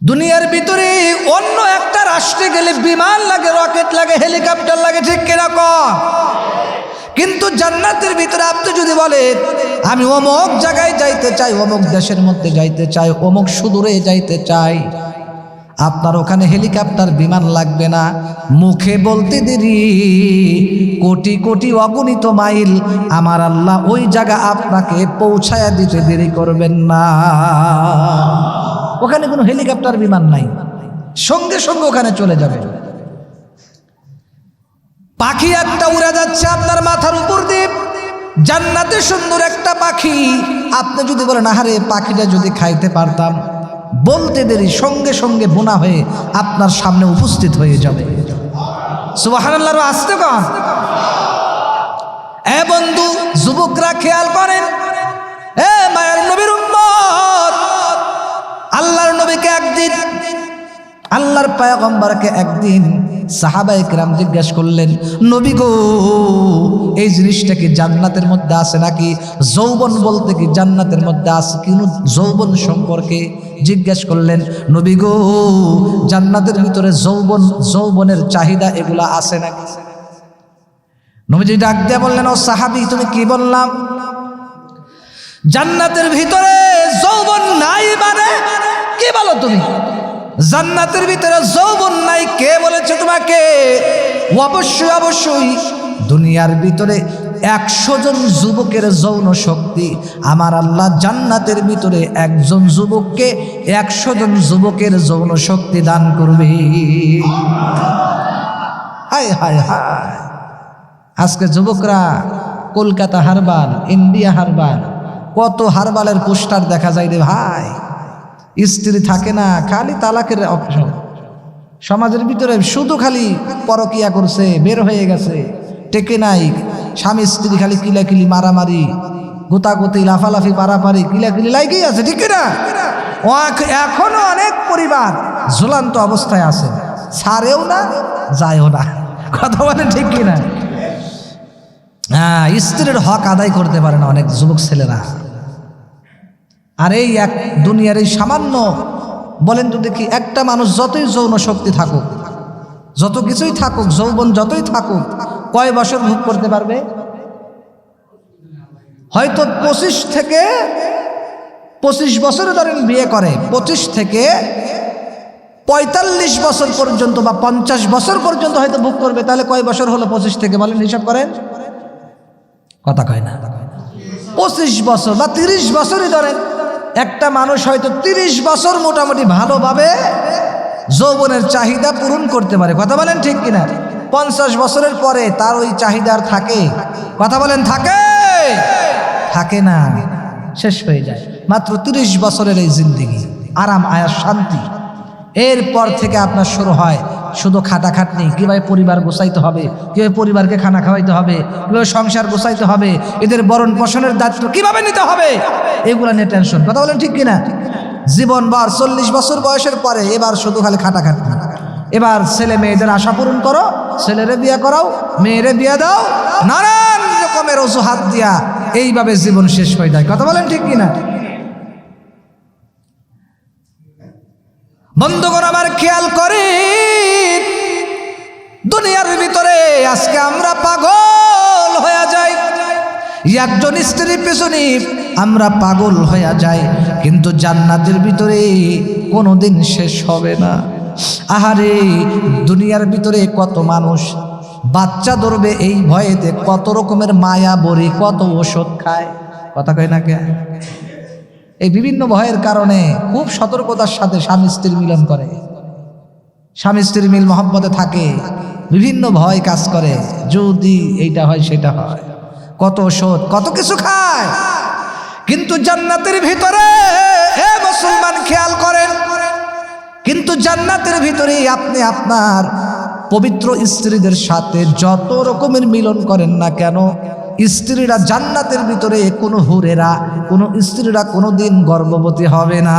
দুনিয়ার ভিতরে অন্য একটা রাষ্ট্রে গেলে বিমান লাগে, রকেট লাগে, হেলিকপ্টার লাগে, ঠিক কিরকম? কিন্তু জান্নাতের ভিতরে আপনি যদি বলেন আমি অমুক জায়গায় যাইতে চাই, অমুক দেশের মধ্যে যাইতে চাই, অমুক সুদূরে যাইতে চাই, আপনার ওখানে হেলিকপ্টার বিমান লাগবে না, মুখে বলতে দেরি, কোটি কোটি অগণিত মাইল আমার আল্লাহ ওই জায়গা আপনাকে পৌঁছায়া দিতে দেরি করবেন না। ওখানে কোনো হেলিকপ্টার বিমান নাই, সঙ্গে সঙ্গে ওখানে চলে যাবে। পাখি একটা উড়ে যাচ্ছে আপনার মাথার উপর দিয়ে, জান্নাতে সুন্দর একটা পাখি, আপনি যদি বলেন আহারে পাখিটা যদি খাইতে পারতাম, বলতে দেরি সঙ্গে সঙ্গে বোনা হয়ে আপনার সামনে উপস্থিত হয়ে যাবে। সুবহানাল্লাহ, আসতে কন। এ বন্ধু, যুবকরা খেয়াল করেন, এ মায়ের নবীর উম্মত, আল্লাহর নবীকে একদিন, আল্লাহর পয়গম্বরকে একদিন সাহাবায়ে কেরাম জিজ্ঞেস করলেন, নবী গো, এই জিনিসটা কি জান্নাতের মধ্যে আছে নাকি? যৌবন বলতে কি জান্নাতের মধ্যে আছে কি? যৌবন সম্পর্কে জিজ্ঞেস করলেন, নবী গো, জান্নাতের ভিতরে যৌবনের চাহিদা এগুলা আছে নাকি? নবীজি ডাক দিয়ে বললেন, ও সাহাবী, তুমি কি বললাম? জান্নাতের ভিতরে যৌবন নাই মানে কি বলো তুমি? জান্নাতের ভিতরে যৌবন নাই কে বলেছে তোমাকে? অবশ্যই অবশ্যই দুনিয়ার ভিতরে 100 জন যুবকের যৌন শক্তি আমার আল্লাহ জান্নাতের ভিতরে একজন যুবককে 100 জন যুবকের যৌন শক্তি দান করবে। হায় হায় হায়, আজকে যুবকরা কলকাতা হারবাল, ইন্ডিয়া হারবাল, কত হারবালের পোস্টার দেখা যায় রে ভাই। স্ত্রী থাকে না, খালি তালাকের অপশন। সমাজের ভিতরে শুধু খালি পরকিয়া করছে, বের হয়ে গেছে, টেকে নাই। স্বামী স্ত্রী খালি কিলাকিলি, মারামারি, গোতাগুতি, লাফালাফি, পারাপারি, কিলাকিলি লাগেই আছে, ঠিক না? এখনো অনেক পরিবার ঝুলন্ত অবস্থায় আছে, ছাড়েও না যায়ও না, কথা বলে ঠিক কিনা? হ্যাঁ, স্ত্রীর হক আদায় করতে পারে না অনেক যুবক ছেলেরা। আর এই এক দুনিয়ার এই সামান্য, বলেন তো দেখি, একটা মানুষ যতই যৌন শক্তি থাকুক, যত কিছুই থাকুক, যৌবন যতই থাকুক, কয় বছর ভোগ করতে পারবে? হয়তো 25 বছরে ধরেন বিয়ে করে, 25 থেকে 45 বছর পর্যন্ত বা 50 বছর পর্যন্ত হয়তো ভোগ করবে। তাহলে কয় বছর হলো 25 থেকে? বলেন, হিসাব করেন। কথা কয় না। 25 বছর বা 30 বছরই ধরেন, একটা মানুষ হয়তো 30 বছর মোটামুটি ভালোভাবে যৌবনের চাহিদা পূরণ করতে পারে। কথা বলেন ঠিক কিনা? 50 বছরের পরে তার ওই চাহিদার থাকে? কথা বলেন, থাকে? থাকে না, শেষ হয়ে যায়। মাত্র 30 বছরের এই জিন্দেগি, আরাম, আয়াস, শান্তি। এরপর থেকে আপনার শুরু হয় শুধু খাটাখাটনি, কীভাবে পরিবার গোছাইতে হবে, কীভাবে পরিবারকে খানা খাওয়াইতে হবে, কীভাবে সংসার গোছাইতে হবে, এদের ভরণ পোষণের দায়িত্ব কীভাবে নিতে হবে, এগুলা নিয়ে টেনশন। কথা বলেন ঠিক কিনা? জীবনভর 40 বছর বয়সের পরে এবার শুধু খালি খাটাখাটনি। এবার ছেলে মেয়েদের আশা পূরণ করো, ছেলেরে বিয়ে করাও, মেয়েরে বিয়ে দাও, নানান রকমের অজুহাত দিয়া এইভাবে জীবন শেষ হয়ে যায়। কথা বলেন ঠিক কিনা? বন্ধুগণ আমার, খেয়াল করি দুনিয়ার ভিতরে আজকে আমরা পাগল হয়ে যাই, একজন স্ত্রীর পেছনে আমরা পাগল হয়ে যাই, কিন্তু জান্নাতের ভিতরে কোনোদিন শেষ হবে না। আহারে, দুনিয়ার ভিতরে কত মানুষ বাচ্চা ধরবে এই ভয়েতে কত রকমের মায়া বড়ি, কত ওষুধ খায়। কথা কয় না কে? এই বিভিন্ন ভয়ের কারণে খুব সতর্কতার সাথে স্বামী স্ত্রীর মিলন করে, স্বামী স্ত্রীর মিল মহব্বতে থাকে, বিভিন্ন ভয় কাজ করে, যদি এইটা হয় সেটা হয়, কত ওষুধ, কত কিছু খায়। কিন্তু জান্নাতের ভিতরে, হে মুসলমান খেয়াল করেন, কিন্তু জান্নাতের ভিতরে আপনি আপনার পবিত্র স্ত্রীদের সাথে যত রকমের মিলন করেন না কেন, স্ত্রীরা জান্নাতের ভিতরে কোনো হুরেরা, কোনো স্ত্রীরা কোনোদিন গর্ভবতী হবে না।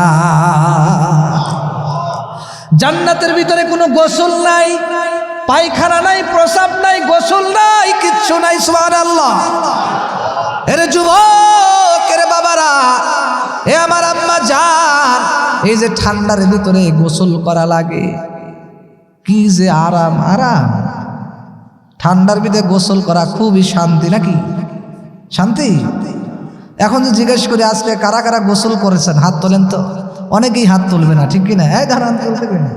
জান্নাতের ভিতরে কোনো গোসল নাই, পায়খানা নাই, প্রসাব নাই, গোসল নাই, কিচ্ছু নাই। সুবহানাল্লাহ। এরে যুবক, এরে বাবারা, এ আমার আম্মা জান, এই যে ঠান্ডার ভিতরে গোসল করা লাগে, কি যে আরাম, আরাম। ঠান্ডার ভিতরে গোসল করা খুবই শান্তি, নাকি? শান্তি। এখন যে জিজ্ঞেস করি আজকে কারা কারা গোসল করেছেন, হাত তোলেন তো। অনেকেই হাত তুলবে না, ঠিক কিনা? হ্যাঁ, হাত তুলতে না,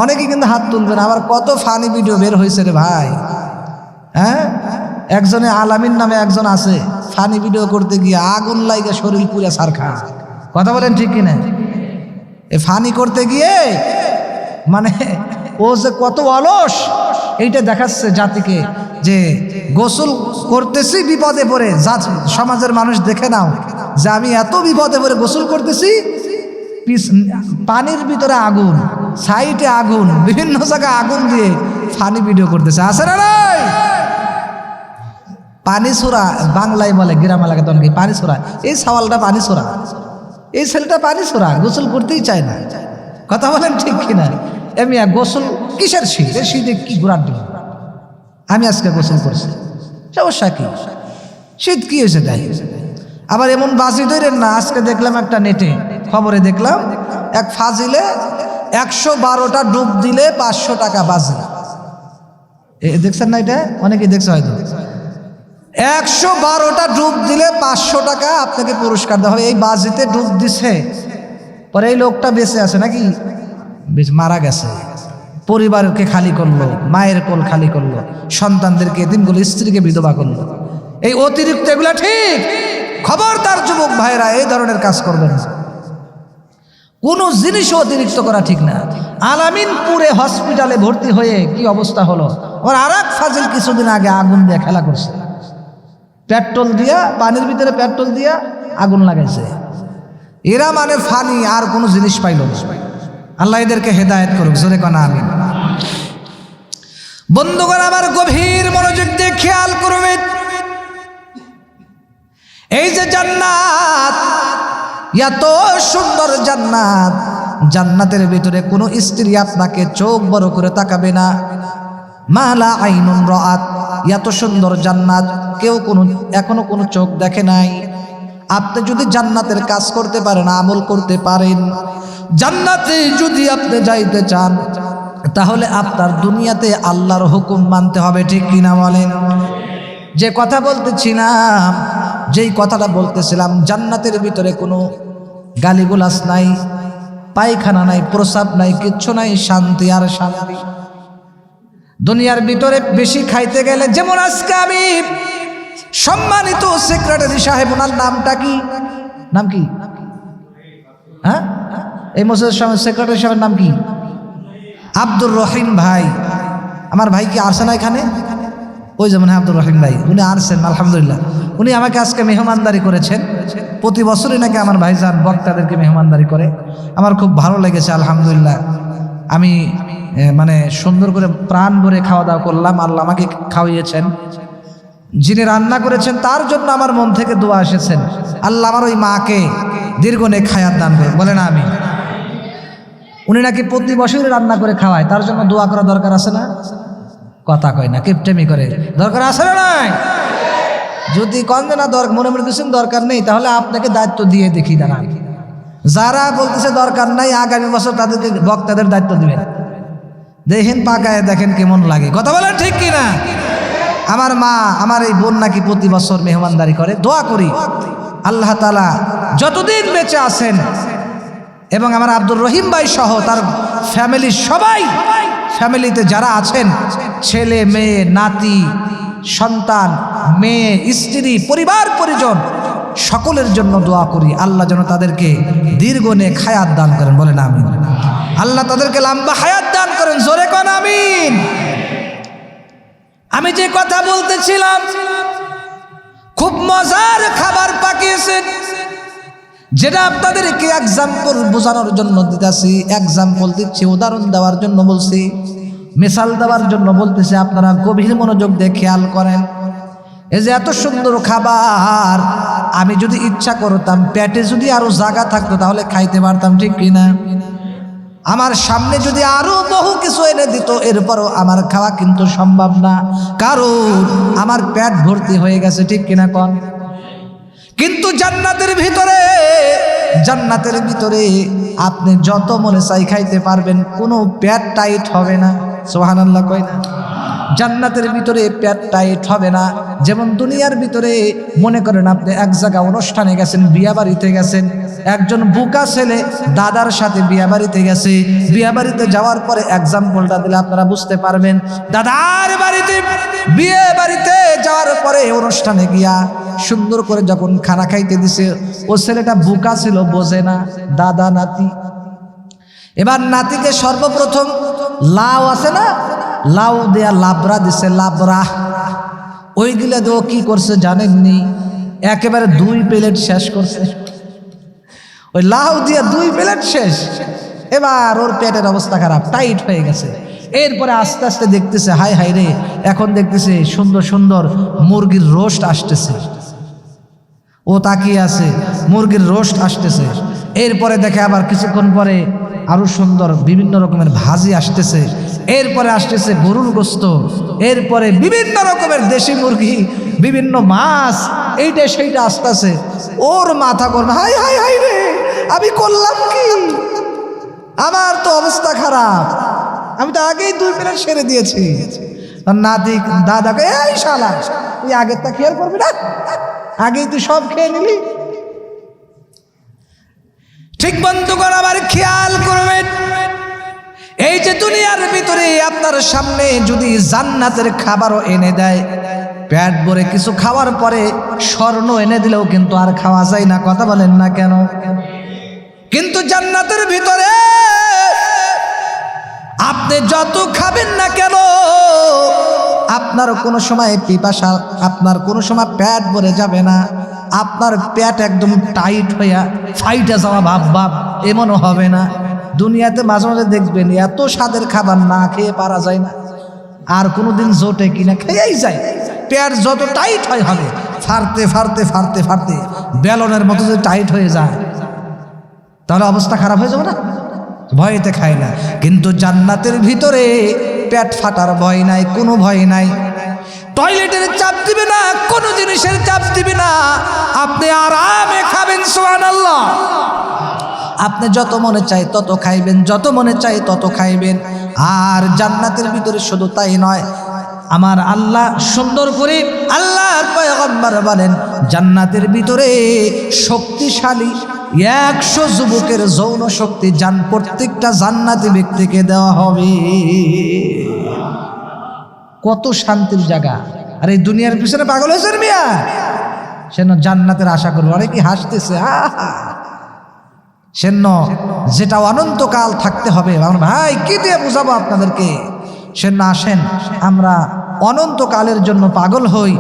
অনেকেই কিন্তু হাত তুলবে না। আবার কত ফানি ভিডিও বের হয়েছে রে ভাই। হ্যাঁ, একজনে আলামিন নামে একজন আছে, ফানি ভিডিও করতে গিয়ে আগুন লাইগে শরীর পুরা সারখা। কথা বলেন ঠিক কিনা? এ ফানি করতে গিয়ে মানে ও যে কত অলস এইটা দেখাচ্ছে জাতিকে, যে গোসল করতেছি বিপদে পড়ে, যা সমাজের মানুষ দেখে নাও যে আমি এত বিপদে পড়ে গোসল করতেছি, পানির ভিতরে আগুন, সাইডে আগুন, বিভিন্ন জায়গায় আগুন দিয়ে ফানি ভিডিও করতেছে। আছে না নাই? পানি ছোড়া বাংলায় বলে, গ্রামে লাগে তখন পানি ছোড়া। এই সওয়ালটা পানি ছোড়া, এই ছেলেটা পানি ছোড়া, গোসল করতেই চায় না। কথা বলেন ঠিক কিনা? এমনি গোসল কিসের শীত? এই শীতে কি ঘোরার দিন? আমি আজকে গোসল করছি, সমস্যা কি? শীত কি হয়েছে তাই? আবার এমন বাজি ধরেন না। আজকে দেখলাম একটা নেটে খবরে দেখলাম, এক ফাজিলে 112টা ডুব দিলে 500 টাকা বাজি। দেখছেন না? এটা অনেকেই দেখছে হয়তো। 112টা ডুব দিলে 500 টাকা আপনাকে পুরস্কার দেওয়া হবে। এই বাজিতে ডুব দিছে, পরে এই লোকটা বেঁচে আছে নাকি? মারা গেছে, পরিবারকে খালি করলো, মায়ের কোল খালি করলো, সন্তানদেরকে এতিমগুলো, স্ত্রীকে বিধবা করলো। এই অতিরিক্ত এগুলা ঠিক? খবরদার যুবক ভাইরা, এই ধরনের কাজ করবেন না। কোনো জিনিসও অতিরিক্ত করা ঠিক না। আলামিনপুরে হসপিটালে ভর্তি হয়ে কি অবস্থা হলো, আর আরেক ফাজিল কিছুদিন আগে আগুন দিয়ে খেলা করছে, পেট্রোল দিয়া, পানির ভিতরে পেট্রোল দিয়া আগুন লাগাইছে। এরা মানে ফানি আর কোনো জিনিস পাইল না। আল্লাহ এদেরকে হেদায়েত করুক, জোরে কোন আমিন। বন্ধুগণ আমার, গভীর মনোযোগ দিয়ে খেয়াল করবেন, এই যে জান্নাত, এত সুন্দর জান্নাত, জান্নাতের ভিতরে কোনো স্ত্রী আপনাকে চোখ বড় করে তাকাবে না। মালা আইনুন রাআত, এত সুন্দর জান্নাত কেউ এখনো কোনো চোখ দেখে নাই। আপনি যদি জান্নাতের কাজ করতে পারেন, আমল করতে পারেন, জান্নাতে যদি আপনি যাইতে চান, তাহলে আপনার দুনিয়াতে আল্লাহর হুকুম মানতে হবে, ঠিক কিনা বলেন? যে কথা বলতেছিলাম, যেই কথাটা বলতেছিলাম, জান্নাতের ভিতরে কোনো গালিগুলাস নাই, পায়খানা নাই, প্রসাব নাই, কিচ্ছু নাই, শান্তি আর শান্তি। দুনিয়ার ভিতরে বেশি খাইতে গেলে, যেমন আজকে আমি সম্মানিত সেক্রেটারি সাহেব, ওনার নামটা কি, নাম কি? হ্যাঁ, এই মসজিদের সেক্রেটারি সাহেবের নাম কি? আব্দুর রহিম ভাই। আমার ভাই কি আসে না এখানে? ওই যেমন আব্দুর রহিম ভাই, উনি আসছেন আলহামদুলিল্লাহ। উনি আমাকে আজকে মেহমানদারি করেছেন। প্রতি বছরই নাকি আমার ভাইজান বক্তাদেরকে মেহমানদারি করে। আমার খুব ভালো লেগেছে আলহামদুলিল্লাহ। আমি মানে সুন্দর করে প্রাণ ভরে খাওয়া দাওয়া করলাম, আল্লাহ আমাকে খাওয়িয়েছেন। যিনি রান্না করেছেন তার জন্য আমার মন থেকে দোয়া এসেছেন, আল্লাহ আমার ওই মাকে দীর্ঘ নেক হায়াত দান করেন, বলে না আমি। উনি নাকি প্রতি বছরই রান্না করে খাওয়ায়, তার জন্য দোয়া করা দরকার আছে না? কথা কয় না, কিপটেমি করে। দরকার আছে না নাই? যদি কন না দরকার, মনে মনে কিছু দরকার নেই, তাহলে আপনাকে দায়িত্ব দিয়ে দেখি দাঁড়ান। যারা বলতেছে দরকার নাই, আগামী বছর তাদেরকে বক্তাদের দায়িত্ব দিবেন। দেখেন পাকায়, দেখেন কেমন লাগে। কথা বলেন ঠিক কিনা? আমার মা, আমার এই বোন নাকি প্রতি বছর মেহমানদারি করে। দোয়া করি আল্লাহ তাআলা যতদিন বেঁচে আছেন, এবং আমার আব্দুর রহিম ভাই সহ তার ফ্যামিলির সবাই, ফ্যামিলিতে যারা আছেন, ছেলে মেয়ে, নাতি, সন্তান, মেয়ে, স্ত্রী, পরিবার পরিজন, সকলের জন্য দোয়া করি আল্লাহ যেন তাদেরকে দীর্ঘ নেক হায়াত দান করেন, বলেন আমিন। আল্লাহ তাদেরকে লম্বা হায়াত দান করেন, জোরে কোন আমিন। আমি যে কথা বলতেছিলাম, খুব মজার খাবার পাকিয়েছেন, যেটা আপনাদেরকে এক্সাম্পল বোঝানোর জন্য দিতেছি, এক্সাম্পল দিচ্ছি, উদাহরণ দেওয়ার জন্য বলছি, মিসাল দেওয়ার জন্য বলতেছি। আপনারা গভীর মনোযোগ দিয়ে খেয়াল করেন। এই যে এত সুন্দর খাবার, আমি যদি ইচ্ছা করতাম, পেটে যদি আরো জায়গা থাকতো তাহলে খাইতে পারতাম, ঠিক কিনা? আমার সামনে যদি আরো বহু কিছু এনে দিত, এরপরও আমার খাওয়া কিন্তু সম্ভব না, কারণ আমার পেট ভর্তি হয়ে গেছে, ঠিক কিনা কন? কিন্তু জান্নাতের ভিতরে, জান্নাতের ভিতরে আপনি যত মনে চাই খাইতে পারবেন, কোনো পেট টাইট হবে না। সুবহানাল্লাহ কই না? জান্নাতের ভিতরে পেট টাইট হবে না। যেমন দুনিয়ার ভিতরে মনে করেন আপনি এক জায়গা অনুষ্ঠানে গেছেন, বিয়া বাড়িতে গেছেন, একজন বুকা ছেলে দাদার সাথে বিয়া বাড়িতে গেছে। বিয়া বাড়িতে যাওয়ার পরে এক্সাম্পলটা দিলে আপনারা বুঝতে পারবেন। দাদার বাড়িতে, বিয়ে বাড়িতে যাওয়ার পরে অনুষ্ঠানে গিয়া সুন্দর করে যখন খানা খাইতে দিছে, ও ছেলেটা বুকা ছিল, বোঝে না, দাদা নাতি। এবার নাতিকে সর্বপ্রথম লাউ আছে না, লাউ দেয়া লাবড়া দিছে, লাবড়া। ওইগুলা দিয়ে কি করছে জানেননি? একেবারে 2 প্লেট শেষ করছে। ওই লাউ দিয়া 2 প্লেট শেষ। এবার ওর পেটের অবস্থা খারাপ, টাইট হয়ে গেছে। এরপরে আস্তে আস্তে দেখতেছে, হাই হাই রে, এখন দেখতেছে সুন্দর সুন্দর মুরগির রোস্ট আসতেছে। ও তাকিয়ে আছে, মুরগির রোস্ট আসতেছে। এরপরে দেখে আবার কিছুক্ষণ পরে আরো সুন্দর বিভিন্ন রকমের ভাজি আসতেছে। এরপরে আসতেছে গরুর গোস্ত, এরপরে বিভিন্ন রকমের দেশি মুরগি, বিভিন্ন মাছ, এইটা সেইটা আসতেছে। ওর মাথা করবে, হাই হাই হাই রে, আমি করলাম কি? আমার তো অবস্থা খারাপ, আমি তো আগেই 2 প্লেট সেরে দিয়েছি। নাতি দাদাকে, এই শালা, তুই আগের তা খেয়াল করবি না? আগেই তুই সব খেয়ে নিলি। ঠিক বন্ধুগণ, আবার খেয়াল করবেন, এই যে দুনিয়ার ভিতরে আপনার সামনে যদি জান্নাতের খাবারও এনে দেয়, পেট ভরে কিছু খাওয়ার পরে স্বর্ণ এনে দিলেও কিন্তু আর খাওয়া যায় না। কথা বলেন না কেন? কিন্তু জান্নাতের ভিতরে আপনি যত খাবেন না কেন, আপনার কোনো সময় পিপাসা, আপনার কোনো সময় পেট ভরে যাবে না। আপনার পেট একদম টাইট হইয়া ফাইটা যাওয়া ভাব ভাব এমনও হবে না। দুনিয়াতে মাঝে মাঝে দেখবেন এত স্বাদের খাবার না খেয়ে পারা যায় না, আর কোনোদিন জোটে কিনা খেয়েই যায়। পেট যত টাইট হয় হবে, ফাড়তে ফাড়তে ফাড়তে ফাড়তে বেলনের মতো যদি টাইট হয়ে যায়, তাহলে অবস্থা খারাপ হয়ে যাবে না? ভয়েতে খায় না। কিন্তু জান্নাতের ভিতরে পেট ফাটার ভয় নাই, কোনো ভয় নাই। টয়লেটের চাপ দিবে না, কোনো জিনিসের চাপ দিবে না, আপনি আরামে খাবেন। সুবহানাল্লাহ। আপনি যত মনে চাই তত খাইবেন, যত মনে চাই তত খাইবেন। আর জান্নাতের ভিতরে শুধু তাই নয়, আমার আল্লাহ সুন্দর করে আল্লাহর পয়গম্বর বলেন জান্নাতের ভিতরে শক্তিশালী 100 যুবকের যৌন শক্তি প্রত্যেকটা জান্নাতি ব্যক্তিকে দেওয়া হবে। কত শান্তির জায়গা। আর এই দুনিয়ার পিছনে পাগল হয়েছেন মিয়া, সেন জান্নাতের আশা করবো। অনেকে হাসতেছে, সেন যেটা অনন্তকাল থাকতে হবে। ভাই কি দিয়ে বুঝাবো আপনাদেরকে? সেন আসেন আমরা অনন্তকালের জন্য পাগল হই,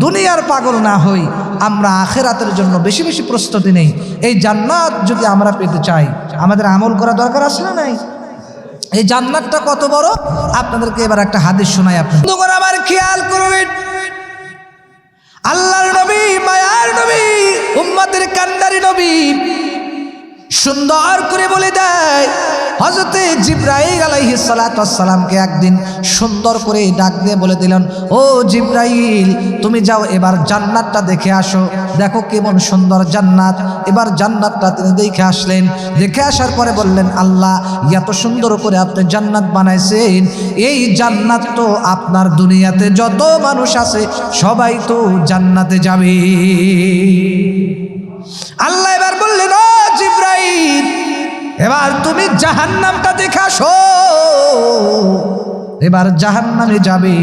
দুনিয়ার পাগল না হই। আমরা আখিরাতের জন্য বেশি বেশি প্রস্তুতি নেই। এই জান্নাত যদি আমরা পেতে চাই, আমাদের আমল করা দরকার আছে না নাই? এই জান্নাতটা কত বড় আপনাদেরকে এবার একটা হাদিস শোনাই। আপনারা আমার খেয়াল করবেন, আল্লাহর নবী, মায়ার নবী, উম্মতের কান্ডারি নবী সুন্দর করে বলে দেয়, হযরতে জিবরাইল আলাইহিস সালাতু ওয়াস সালামকে একদিন সুন্দর করে ডাক দিয়ে বলে দিলেন, ও জিবরাইল তুমি যাও এবার জান্নাতটা দেখে আসো, দেখো কেমন সুন্দর জান্নাত। এবার জান্নাতটা তিনি দেখে আসলেন। দেখে আসার পরে বললেন, আল্লাহ এত সুন্দর করে আপনি জান্নাত বানাইছেন, এই জান্নাত তো আপনার দুনিয়াতে যত মানুষ আছে সবাই তো জান্নাতে যাবে। আল্লাহ এবার বললেন, ও জিবরাইল এবার তুমি জাহান্নামটা দেখে আসো। এবার জাহান্নামে যাবে,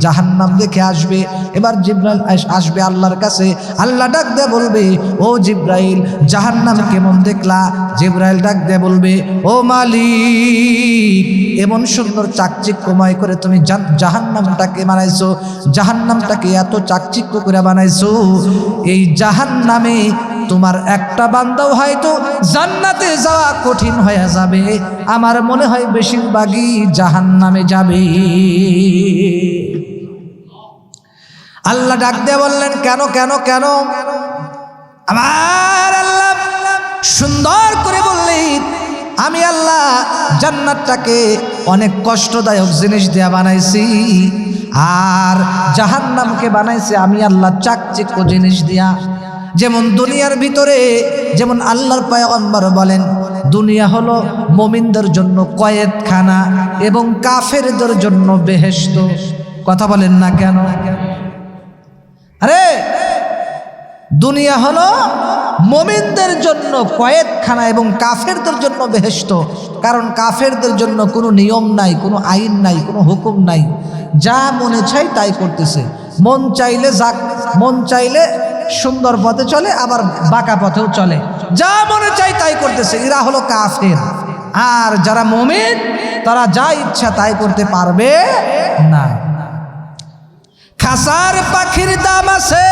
জাহান্নাম দেখে আসবে। এবার জিবরাইল আসবে আল্লাহর কাছে। আল্লাহ ডাক দিয়ে বলবে, ও জিবরাইল জাহান্নাম কেমন দেখলা? জিবরাইল ডাক দিয়ে বলবে, ও মালিক এমন সুন্দর চাকচিক্যময় করে তুমি জাহান্নামটাকে বানাইছো, জাহান্নামটাকে এত চাকচিক্য করে বানাইছো, এই জাহান্নামে তোমার একটা বান্দাও হয়তো জান্নাতে যাওয়া কঠিন হয়ে যাবে। আমার মনে হয় বেশিরভাগই জাহান্নামে যাবে। আল্লাহ ডাক দিয়ে বললেন, কেন কেন কেন? আমার আল্লাহ সুন্দর করে বললেন, আমি আল্লাহ জান্নাতটাকে অনেক কষ্টদায়ক জিনিস দিয়ে বানাইছি, আর জাহান্নামকে বানাইছি আমি আল্লাহ চাকচিক্য জিনিস দিয়া। যেমন দুনিয়ার ভিতরে, যেমন আল্লাহর পয়গম্বর বলেন দুনিয়া হলো মুমিনদের জন্য কয়েদখানা এবং কাফেরদের জন্য বেহেশত। কথা বলেন না কেন? আরে দুনিয়া হলো মুমিনদের জন্য কয়েদখানা এবং কাফেরদের জন্য বেহেশত। কারণ কাফেরদের জন্য কোনো নিয়ম নাই, কোনো আইন নাই, কোনো হুকুম নাই, যা মনে চাই তাই করতেছে। মন চাইলে যাক, মন চাইলে সুন্দর পথে চলে, আবার বাঁকা পথেও চলে, যা মনে চাই তাই করতেছে। এরা হলো কাফের। আর যারা মুমিন তারা যা ইচ্ছা তাই করতে পারবে না। খাসার পাখির দাম আছে,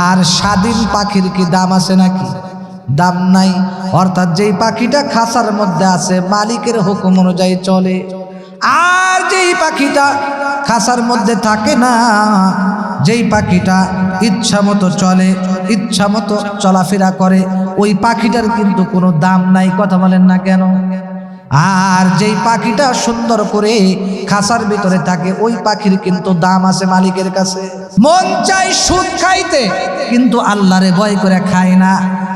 আর স্বাধীন পাখির কি দাম আছে নাকি? দাম নাই। অর্থাৎ যেই পাখিটা খাসার মধ্যে আছে মালিকের হুকুম অনুযায়ী চলে, আর যেই পাখিটা খাসার মধ্যে থাকে না, যেই পাখিটা ইচ্ছা মতো চলে, ইচ্ছা মতো চলাফেরা করে, ওই পাখিটার কিন্তু কোনো দাম নাই। কথা বলেন না কেন? আর যেই পাখিটা সুন্দর করে খাসার ভিতরে থাকে ওই পাখির কিন্তু দাম আছে মালিকের কাছে। মন চাই সুদ খাইতে, কিন্তু আল্লাহরে ভয় করে খায় না।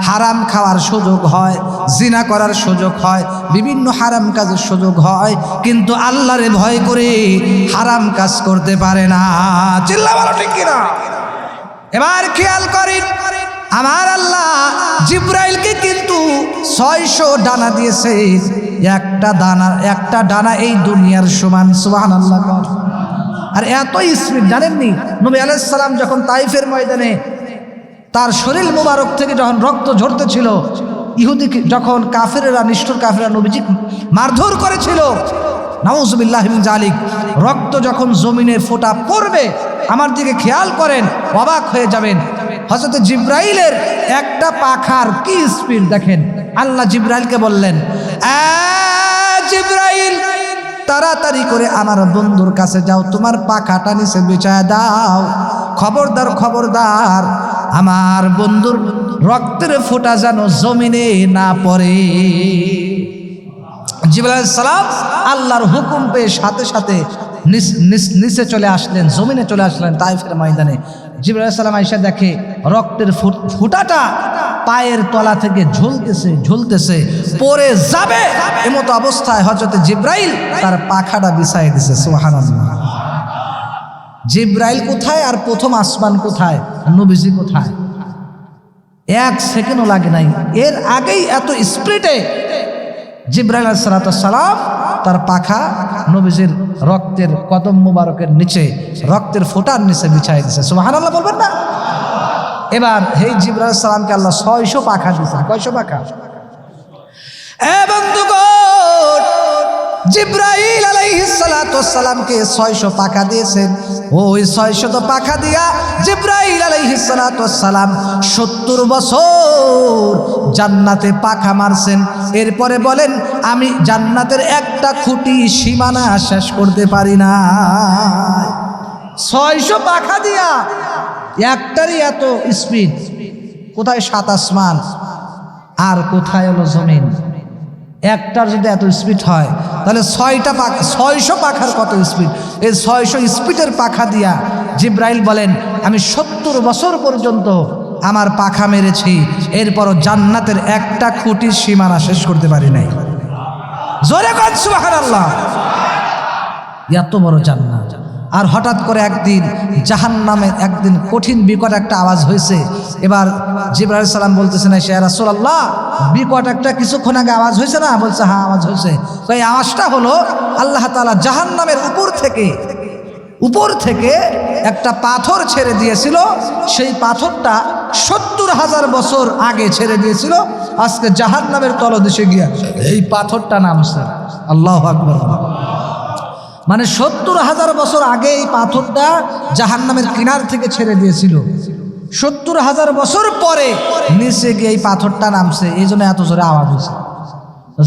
হারাম খাওয়ার সুযোগ হয়, জিনা করার সুযোগ হয়, বিভিন্ন হারাম কাজের সুযোগ হয়, কিন্তু আল্লাহরে ভয় করে হারাম কাজ করতে পারে না। চিল্লা বলো ঠিক কিনা? এবার খেয়াল করেন, আমার আল্লাহ জিবরাইলকে কিন্তু 600 ডানা দিয়েছে। একটা ডানা এই দুনিয়ার সমান। সুবহানাল্লাহ। আর এত স্পিড জানেননি, নবী আলাইহিস সালাম যখন তাইফের ময়দানে তার শরীর মুবারক থেকে যখন রক্ত ঝরতেছিল, ইহুদি যখন কাফেরেরা, নিষ্ঠুর কাফেররা নবীজি মারধর করেছিল, নাউযুবিল্লাহ মিন যালিক, রক্ত যখন জমিনে ফোঁটা পড়বে, আমার দিকে খেয়াল করেন, অবাক হয়ে যাবেন। হযরত জিবরাইলের একটা পাখার কি স্পিড দেখেন। আল্লাহ জিবরাইলকে বললেন, জিবরাইল তাড়াতাড়ি করে আমার বন্ধুর কাছে যাও, তোমার পাখাটা নিচে বিছায়া দাও। খবরদার খবরদার, আমার বন্ধুর রক্তের ফোঁটা যেন জমিনে না পড়ে। জিবরাইল আলাইহিস সালাম আল্লাহর হুকুম পেয়ে সাথে সাথে নিচে চলে আসলেন, জমিনে চলে আসলেন তায়েফের ময়দানে। জিবরাইল আলাইহিস সালাম আয়েশা দেখে রক্তের ফুটাটা পায়ের তলা থেকে ঝুলতেছে, পড়ে যাবে এমতো অবস্থায় হযরতে জিবরাইল তার পাখাটা বিছাই দিয়েছে। সুবহানাল্লাহ। জিবরাইল কোথায় আর প্রথম আসমান কোথায়, নবীজি কোথায়? এক সেকেন্ডও লাগে নাই। এর আগেই এত স্পিডে জিবরাইল আলাইহিস সালাম তার পাখা নবীজির রক্তের কদম মুবারকের নিচে, রক্তের ফোঁটার নিচে বিছাই দিয়েছে। সুবহানাল্লাহ বলবেন না? এবার হে জিবরাইল আলাইহিস সালামকে আল্লাহ 600 পাখা দিয়েছেন। কয়শো পাখা? বন্ধুগণ, জিবরাইল আলাইহিস সালামকে 600 পাখা দিয়েছেন। ওই 600 পাখা দিয়া জিবরাইল আলাইহিস সালাম 70 বছর জান্নাতে পাখা মারছেন। এরপরে বলেন, আমি জান্নাতের একটা খুঁটি সীমানা শেষ করতে পারি না। 600 পাখা দিয়া একটারই এত স্পিড। কোথায় 7 আসমান আর কোথায় হলো জমিন? একটার যদি এত স্পিড হয় তাহলে 600 পাখার কত স্পিড? এই 600 স্পিডের পাখা দিয়া জিবরাইল বলেন, আমি 70 বছর পর্যন্ত আমার পাখা মেরেছি, এরপরও জান্নাতের একটা খুঁটির সীমানা শেষ করতে পারি নাই। জোরে কোন সুবহানাল্লাহ। এত বড় জান্নাত। আর হঠাৎ করে একদিন জাহান্নামের একদিন কঠিন বিকট একটা আওয়াজ হয়েছে। এবার জিবরাইল আলাইহিস সালাম বলতেছেন, ইয়া রাসূলুল্লাহ, বিকট একটা কিছুক্ষণ আগে আওয়াজ হয়েছে না? বলছে, হ্যাঁ আওয়াজ হয়েছে। তো এই আওয়াজটা হলো আল্লাহ তাআলা জাহান্নামের উপর থেকে একটা পাথর ছেড়ে দিয়েছিল। সেই পাথরটা 70,000 বছর আগে ছেড়ে দিয়েছিল। আজকে জাহান্নামের তলদেশে গিয়ে এই পাথরটা নামছে। আল্লাহু আকবার। মানে 70,000 বছর আগে এই পাথরটা জাহান্নামের কিনার থেকে ছেড়ে দিয়েছিল। 70,000 বছর পরে নিচে গিয়ে এই পাথরটা নামছে। এই জন্য এত জোরে আওয়াজ হচ্ছে।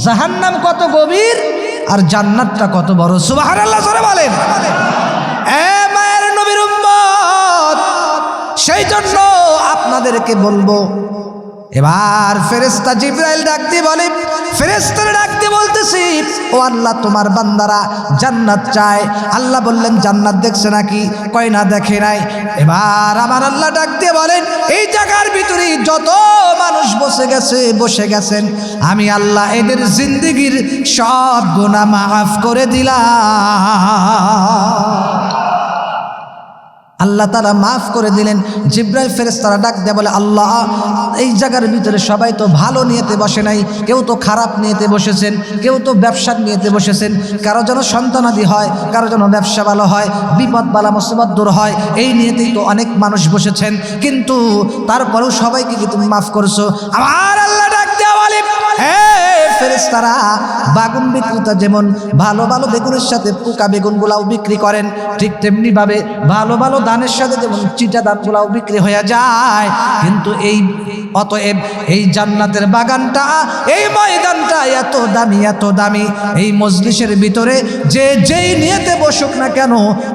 জাহান্নাম কত গভীর আর জান্নাতটা কত বড়। সুবহানাল্লাহ জোরে বলেন। মায়ের নবীর উম্মত, সেই জন্য আপনাদেরকে বলবো, এবার ফেরেশতা জিবরাইল ডাক দিয়ে বলে, ফেরেশতারা ডাক দিয়ে বলতেছি, ও আল্লাহ, তোমার বান্দারা জান্নাত চায়। আল্লাহ বললেন, জান্নাত দেখছে নাকি? কয় না, দেখে নাই। এবার আমার আল্লাহ ডাক দিয়ে বলেন, এই জায়গার ভিতরে যত মানুষ বসে গেছেন, আমি আল্লাহ এদের জিন্দেগির সব গুনাহ মাফ করে দিলাম। আল্লাহ তাআলা মাফ করে দিলেন। জিবরাইল ফেরেশতারা ডাক দিয়ে বলে, আল্লাহ, এই জায়গার ভিতরে সবাই তো ভালো নিয়েতে বসে নাই, কেউ তো খারাপ নিয়েতে বসেছেন, কেউ তো ব্যবসার নিয়েতে বসেছেন। কারো যেন সন্তানাদি হয়, কারো যেন ব্যবসা ভালো হয়, বিপদ বালা মুসিবত দূর হয়, এই নিয়েতেই তো অনেক মানুষ বসেছেন। কিন্তু তারপরেও সবাইকে কি তুমি মাফ করছো? আমার আল্লাহ ডাক দিয়ে বলে, ফেরেশতারা বাগুন বিক্রেতা যেমন ভালো ভালো বেগুনের সাথে পোকা বেগুনগুলাও বিক্রি করেন, ঠিক তেমনি ভাবে ভালো ভালো ধানের সাথে যেমন চিটা ধানগুলাও বিক্রি হয়ে যায়। কিন্তু অতএব এই জান্নাতের বাগানটা, এই ময়দানটা এত দামি, এই মজলিসের ভিতরে যেই নিয়েতে বসুক না কেন,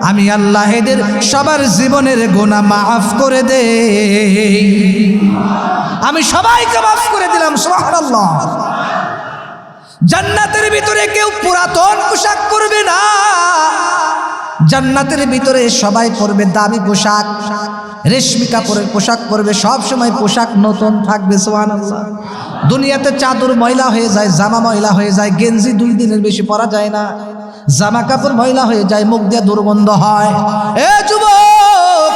আমি আল্লাহ এদের সবার জীবনের গুনাহ মাফ করে দেই। আমি সবাইকে মাফ করে দিলাম। সুবহানাল্লাহ। জান্নাতের ভিতরে কেউ পুরাতন পোশাক পরবে না। জান্নাতের ভিতরে সবাই পরবে দামি পোশাক, রেশমি কাপড়ের পোশাক পরবে। সব সময় পোশাক নতুন থাকবে। সুবহানাল্লাহ। দুনিয়াতে চাদর ময়লা হয়ে যায়, জামা ময়লা হয়ে যায়, গেঞ্জি 2 দিনের বেশি পরা যায় না, জামা কাপড় ময়লা হয়ে যায়, মুখ দিয়ে দুর্গন্ধ হয়। যুবক,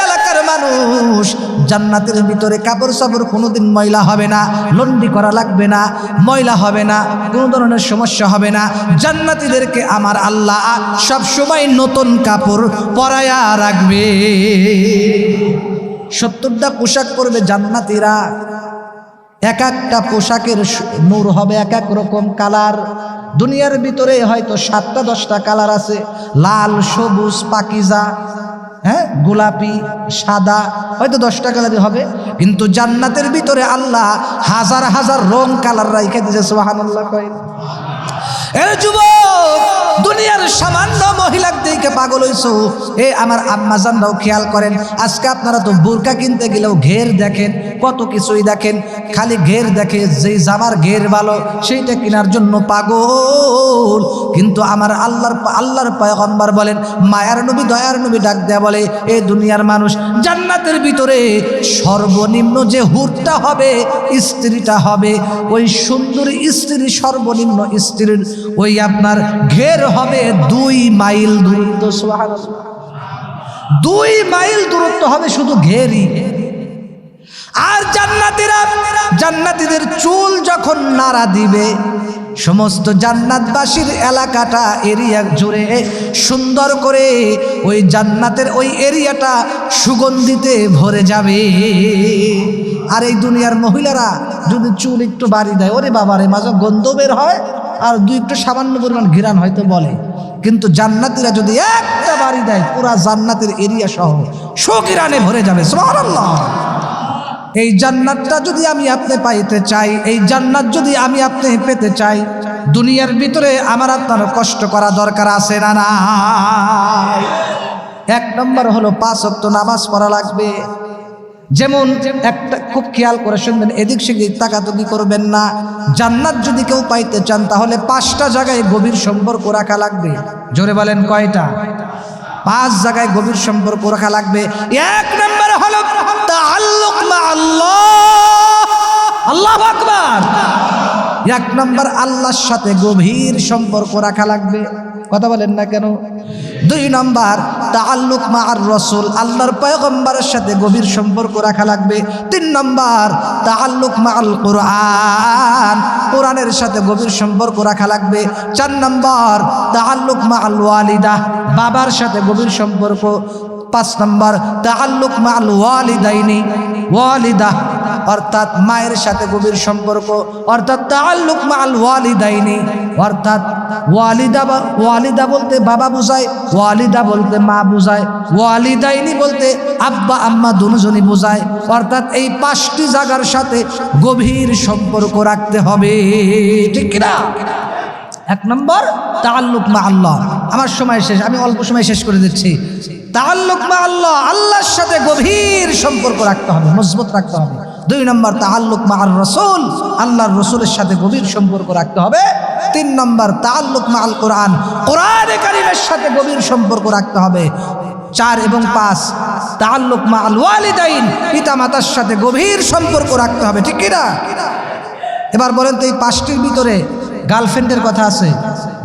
এলাকার মানুষ, জান্নাতের ভিতরে কাপড় সাপড় কোনোদিন ময়লা হবে না, লন্ডি করা লাগবে না, ময়লা হবে না, কোনো ধরনের সমস্যা হবে না। জান্নাতীদেরকে আমার আল্লাহ সব সময় নতুন কাপড় পরায়া রাখবে। 70টা পোশাক পরবে জান্নাতীরা। এক একটা পোশাকের নূর হবে এক এক রকম কালার। দুনিয়ার ভিতরে হয়তো 7টা 10টা কালার আছে, লাল, সবুজ, পাকিজা, গোলাপি, সাদা, হয়তো 10টা কালারই হবে। কিন্তু জান্নাতের ভিতরে আল্লাহ হাজার হাজার রং কালার রাইখা দিয়েছে। সুবহানাল্লাহ। কয় যুবক, দুনিয়ার সামান্য মহিলার দিকে পাগল হইছো। এ আমার আম্মাজানরাও খেয়াল করেন, আজকে আপনারা তো বোরকা কিনতে গেলেও ঘের দেখেন, কত কিছুই দেখেন, খালি ঘের দেখে, যেই জামার ঘের ভালো সেইটা কেনার জন্য পাগল। কিন্তু আমার আল্লাহর পয়গম্বর বলেন, মায়ার নবী দয়ার নবী ডাক দেয়া বলে, এ দুনিয়ার মানুষ, জান্নাতের ভিতরে সর্বনিম্ন যে হুরটা হবে, স্ত্রীটা হবে, ওই সুন্দরী স্ত্রী, সর্বনিম্ন স্ত্রীর ওই আপনার ঘের হবে 2 মাইল দূরত্ব। সুবহানাল্লাহ, 2 মাইল দূরত্ব হবে শুধু ঘেরই। আর জান্নাতীদের চুল যখন নাড়া দিবে, সমস্ত জান্নাতবাসীর এলাকাটা এরিয়া জুড়ে সুন্দর করে ওই জান্নাতের ওই এরিয়াটা সুগন্ধিতে ভরে যাবে। আর এই দুনিয়ার মহিলারা যদি চুল একটু বাড়ি দেয়, ওরে বাবারে, মাঝে গন্ধ বের হয়, আর 2 একটু সামান্য পরিমাণ ঘিরান হয়তো বলে, কিন্তু জান্নাতীরা যদি একটা বাড়ি দেয়, পুরা জান্নাতের এরিয়া সহ সুঘিরানে ভরে যাবে। সুবহানাল্লাহ। এই জান্নাতটা যদি আমি আপনি পাইতে চাই, এই জান্নাত যদি আমি আপনি পেতে চাই, দুনিয়ার ভিতরে আমার আপনার কষ্ট করা দরকার আছে না নাই? 1 নম্বর হলো 5 ওয়াক্ত নামাজ পড়া লাগবে। যেমন একটা খুব খেয়াল করে শুনবেন, এদিক সেদিক তাকাতাকি করবেন না। জান্নাত যদি কেউ পাইতে চান, তাহলে 5টা জায়গায় গভীর সম্পর্ক রাখা লাগবে। জোরে বলেন কয়টা? 5 জায়গায় গভীর সম্পর্ক রাখা লাগবে। 1 নম্বর হলো তাআল্লুক মা আল্লাহ। আল্লাহু আকবার। 1 নম্বর আল্লাহর সাথে গভীর সম্পর্ক রাখা লাগবে। কথা বলেন না কেন? 2 নম্বর তাআল্লুক মা আর রাসূল, আল্লাহর পয়গম্বরের সাথে গভীর সম্পর্ক রাখা লাগবে। 3 নম্বর তাআল্লুক মা আল কুরআন, কোরআনের সাথে গভীর সম্পর্ক রাখা লাগবে। 4 নম্বর তাআল্লুক মা আল ওয়ালিদা, বাবার সাথে গভীর সম্পর্ক। 5 নম্বর তাআল্লুক মা আল ওয়ালিদাইনি, ওয়ালিদা অর্থাৎ মায়ের সাথে গভীর সম্পর্ক, অর্থাৎ তাআল্লুক মা আল ওয়ালিদাইনি, অর্থাৎ ওয়ালিদা বলতে বাবা বোঝায়, ওয়ালিদা বলতে মা বোঝায়, ওয়ালিদাইনি বলতে আব্বা আম্মা দুজনই বোঝায়। অর্থাৎ এই 5টি জায়গার সাথে গভীর সম্পর্ক রাখতে হবে, ঠিক কিনা? 1 নম্বর তাআল্লুক মা আল্লাহ। আমার সময় শেষ, আমি অল্প সময় শেষ করে দিচ্ছি। তাআল্লুক মা আল্লাহ, আল্লাহর সাথে গভীর সম্পর্ক রাখতে হবে, মজবুত রাখতে হবে। 2 নম্বর তাআল্লুক মা আর রাসূল, আল্লাহর রাসূলের সাথে গভীর সম্পর্ক রাখতে হবে। 3 নম্বর তাআল্লুক মা আল কুরআন, কোরআনে কারীমের সাথে গভীর সম্পর্ক রাখতে হবে। 4 এবং 5 তাআল্লুক মা আল ওয়ালিদাইন, পিতা মাতার সাথে গভীর সম্পর্ক রাখতে হবে, ঠিক কিনা? এবার বলেন তো, এই 5টির ভিতরে গার্লফ্রেন্ডের কথা আছে,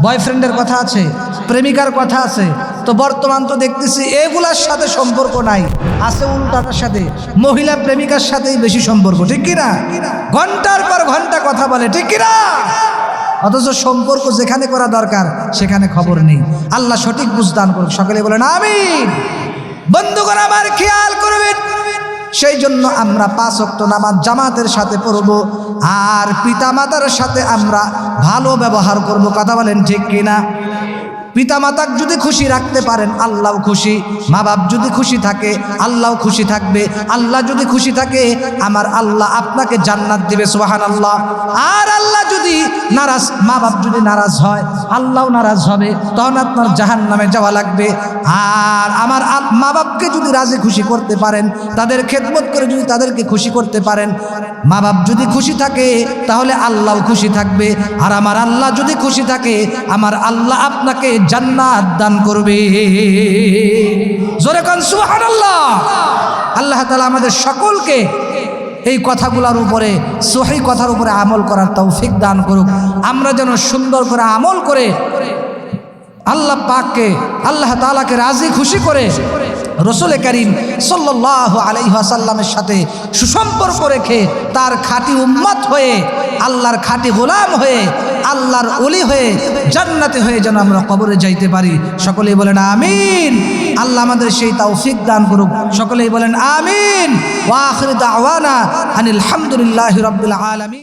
বয়ফ্রেন্ডের কথা আছে, প্রেমিকার কথা আছে। তো বর্তমান তো দেখতেছি এগুলার সাথে সম্পর্ক নাই, আছে উল্টাটার সাথে, মহিলা প্রেমিকার সাথেই বেশি সম্পর্ক, ঠিক কিনা? ঘন্টার পর ঘন্টা কথা বলে, ঠিক কিনা? অথচ সম্পর্ক যেখানে করা দরকার সেখানে খবর নেই। আল্লাহ সঠিক বুঝদান করুক, সকলে বলেন আমিন। বন্ধুগণ আমার খেয়াল করবেন, সেই জন্য আমরা 5 ওয়াক্ত নামাজ জামাতের সাথে পড়ব, আর পিতামাতার সাথে আমরা ভালো ব্যবহার করব। কথা বলেন ঠিক কিনা? পিতামাতাকে যদি খুশি রাখতে পারেন, আল্লাহও খুশি। মা বাপ যদি খুশি থাকে, আল্লাহও খুশি থাকবে। আল্লাহ যদি খুশি থাকে, আমার আল্লাহ আপনাকে জান্নাত দিবে। সুবহানাল্লাহ। আর আল্লাহ যদি নারাজ, মা বাপ যদি নারাজ হয়, আল্লাহও নারাজ হবে, তখন আপনার জাহান্নামে যাওয়া লাগবে। আর আমার মা বাপকে যদি রাজি খুশি করতে পারেন, তাদের খেদমত করে যদি তাদেরকে খুশি করতে পারেন, মা বাপ যদি খুশি থাকে, তাহলে আল্লাহও খুশি থাকবে। আর আমার আল্লাহ যদি খুশি থাকে, আমার আল্লাহ আপনাকে জান্নাত দান করবে। জোরে কান সুবহানাল্লাহ। আল্লাহ তাআলা আমাদের সকলকে এই কথাগুলোর উপরে, সহিহ কথার উপরে আমল করার তৌফিক দান করুক। আমরা যেন সুন্দর করে আমল করে আল্লাহ পাককে, আল্লাহ তাআলাকে রাজি খুশি করে রসুল করিম সাল্লাল্লাহু আলাইহি ওয়াসাল্লামের সাথে সুসম্পর্ক রেখে তার খাঁটি উম্মত হয়ে, আল্লাহর খাঁটি গোলাম হয়ে, আল্লাহর ওলি হয়ে, জান্নাতে হয়ে যেন আমরা কবরে যাইতে পারি। সকলেই বলেন আমিন। আল্লাহ আমাদের সেই তৌফিক দান করুক। সকলেই বলেন আমিন। ওয়া আখিরু দাওয়ানা আনিল হামদুলিল্লাহি রাব্বিল আলামিন।